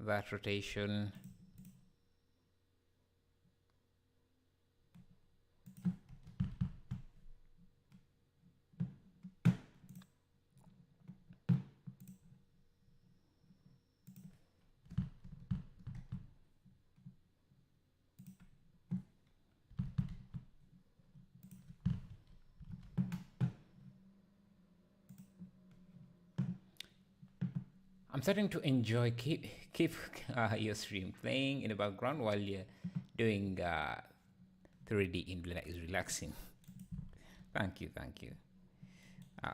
that rotation. I'm starting to enjoy keep your stream playing in the background while you're doing 3D in Blender is relaxing. Thank you, thank you.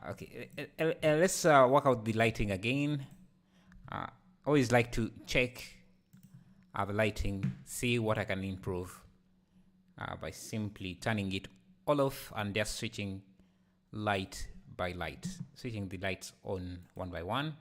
Okay, let's work out the lighting again. I always like to check the lighting, see what I can improve by simply turning it all off and just switching light by light, switching the lights on one by one.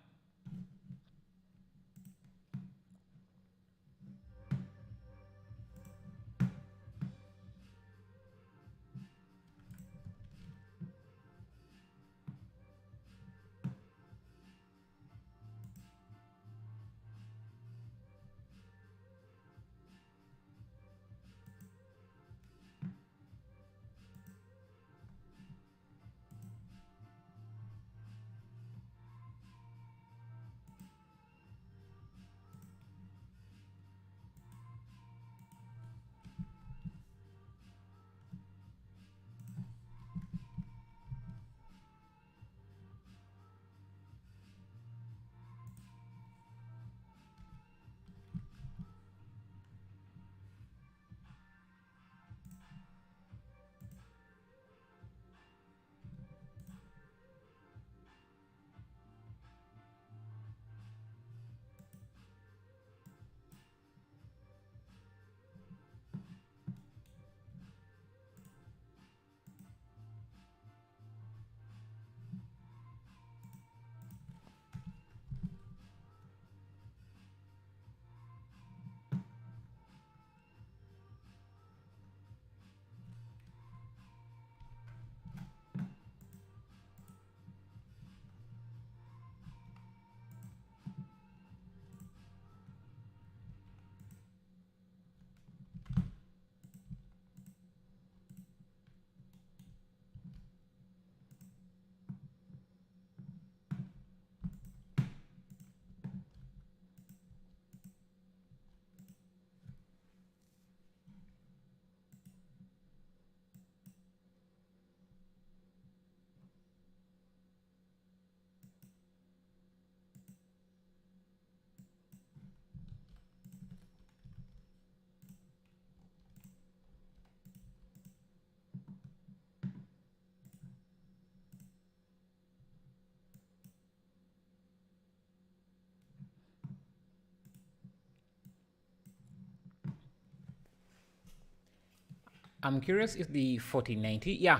I'm curious if the 4090, yeah,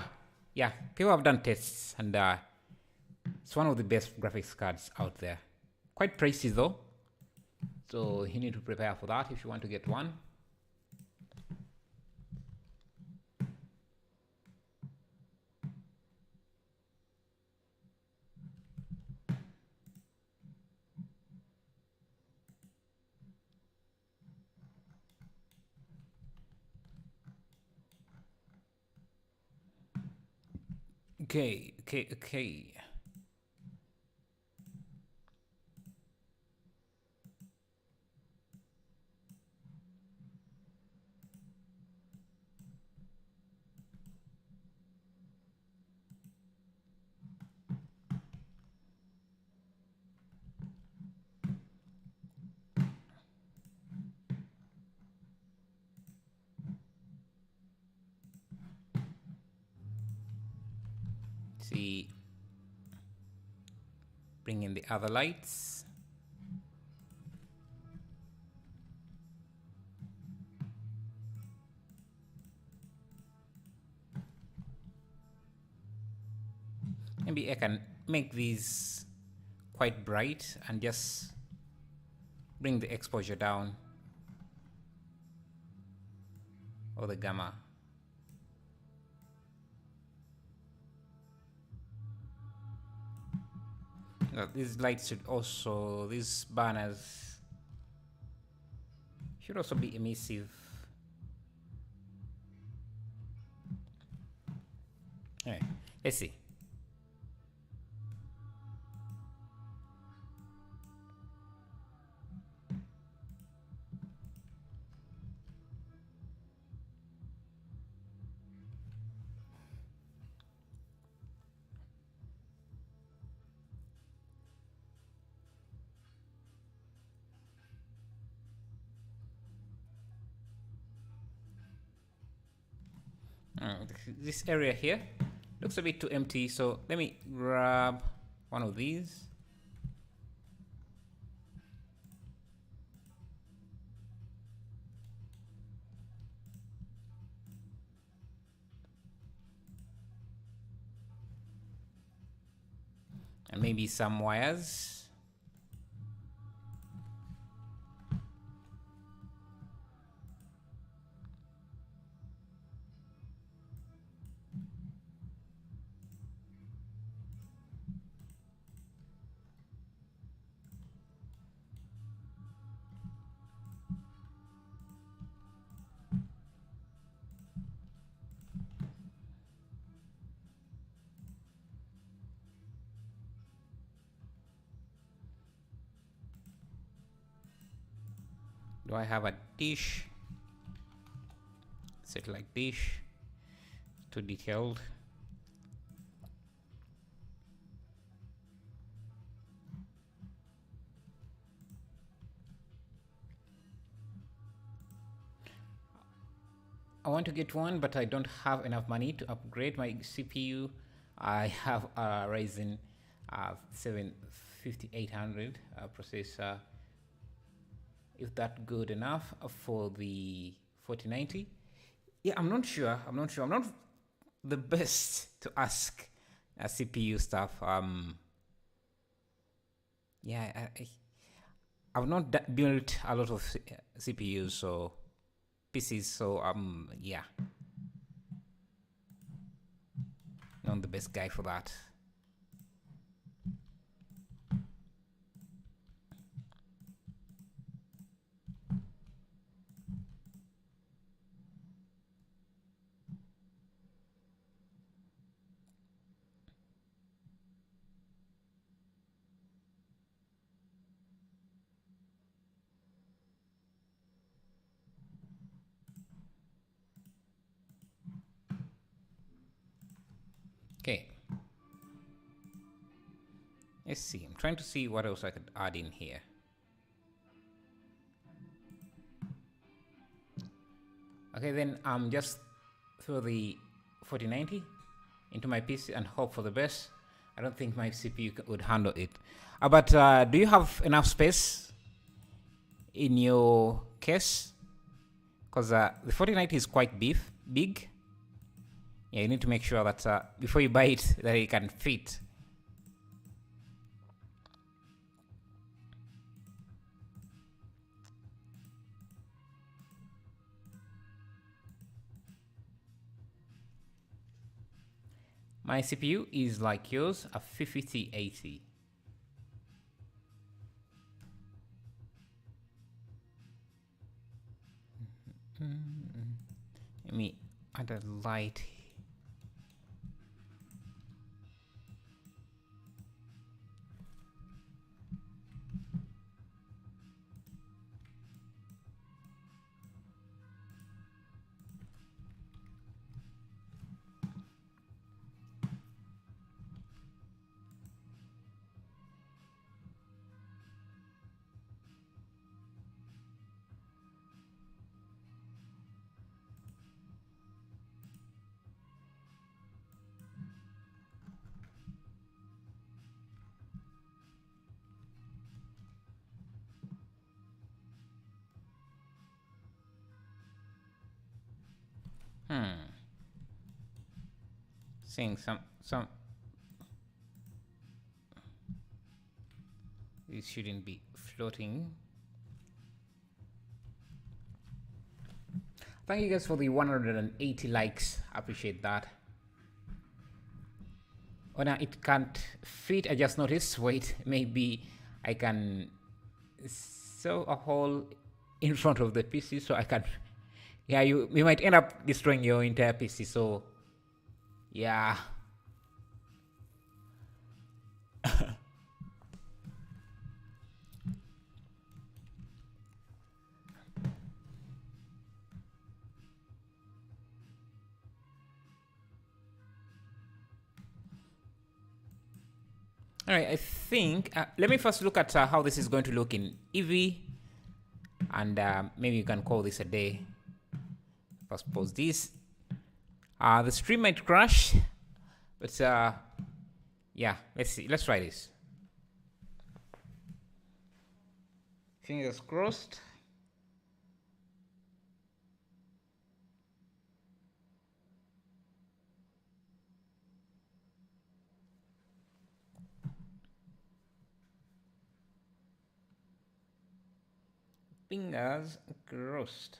people have done tests and it's one of the best graphics cards out there. Quite pricey though, so you need to prepare for that if you want to get one. Okay. See, bring in the other lights. Maybe I can make these quite bright and just bring the exposure down, or the gamma. These lights should also, these banners should also be emissive. Alright, let's see. This area here looks a bit too empty, so let me grab one of these. And maybe some wires. Do I have a dish? Satellite dish. Too detailed. I want to get one, but I don't have enough money to upgrade my CPU. I have a Ryzen 7 5800 processor. Is that good enough for the 4090? Yeah, I'm not sure. I'm not the best to ask CPU stuff. Yeah, I've not built a lot of CPUs, so PCs, so yeah, not the best guy for that. Okay. Let's see. I'm trying to see what else I could add in here. Okay, then just throw the 4090 into my PC and hope for the best. I don't think my CPU would handle it. But do you have enough space in your case? Because the 4090 is quite big. Yeah, you need to make sure that before you buy it, that it can fit. My CPU is like yours, a 5080. Let me add a light. Seeing some. It shouldn't be floating. Thank you guys for the 180 likes. Appreciate that. Oh, now it can't fit. I just noticed. Wait, maybe I can sew a hole in front of the PC so I can. Yeah, you might end up destroying your entire PC. So, yeah. All right, I think, let me first look at how this is going to look in Eevee, and maybe you can call this a day. First pause this. The stream might crash, but yeah, let's see. Let's try this. Fingers crossed. Fingers crossed.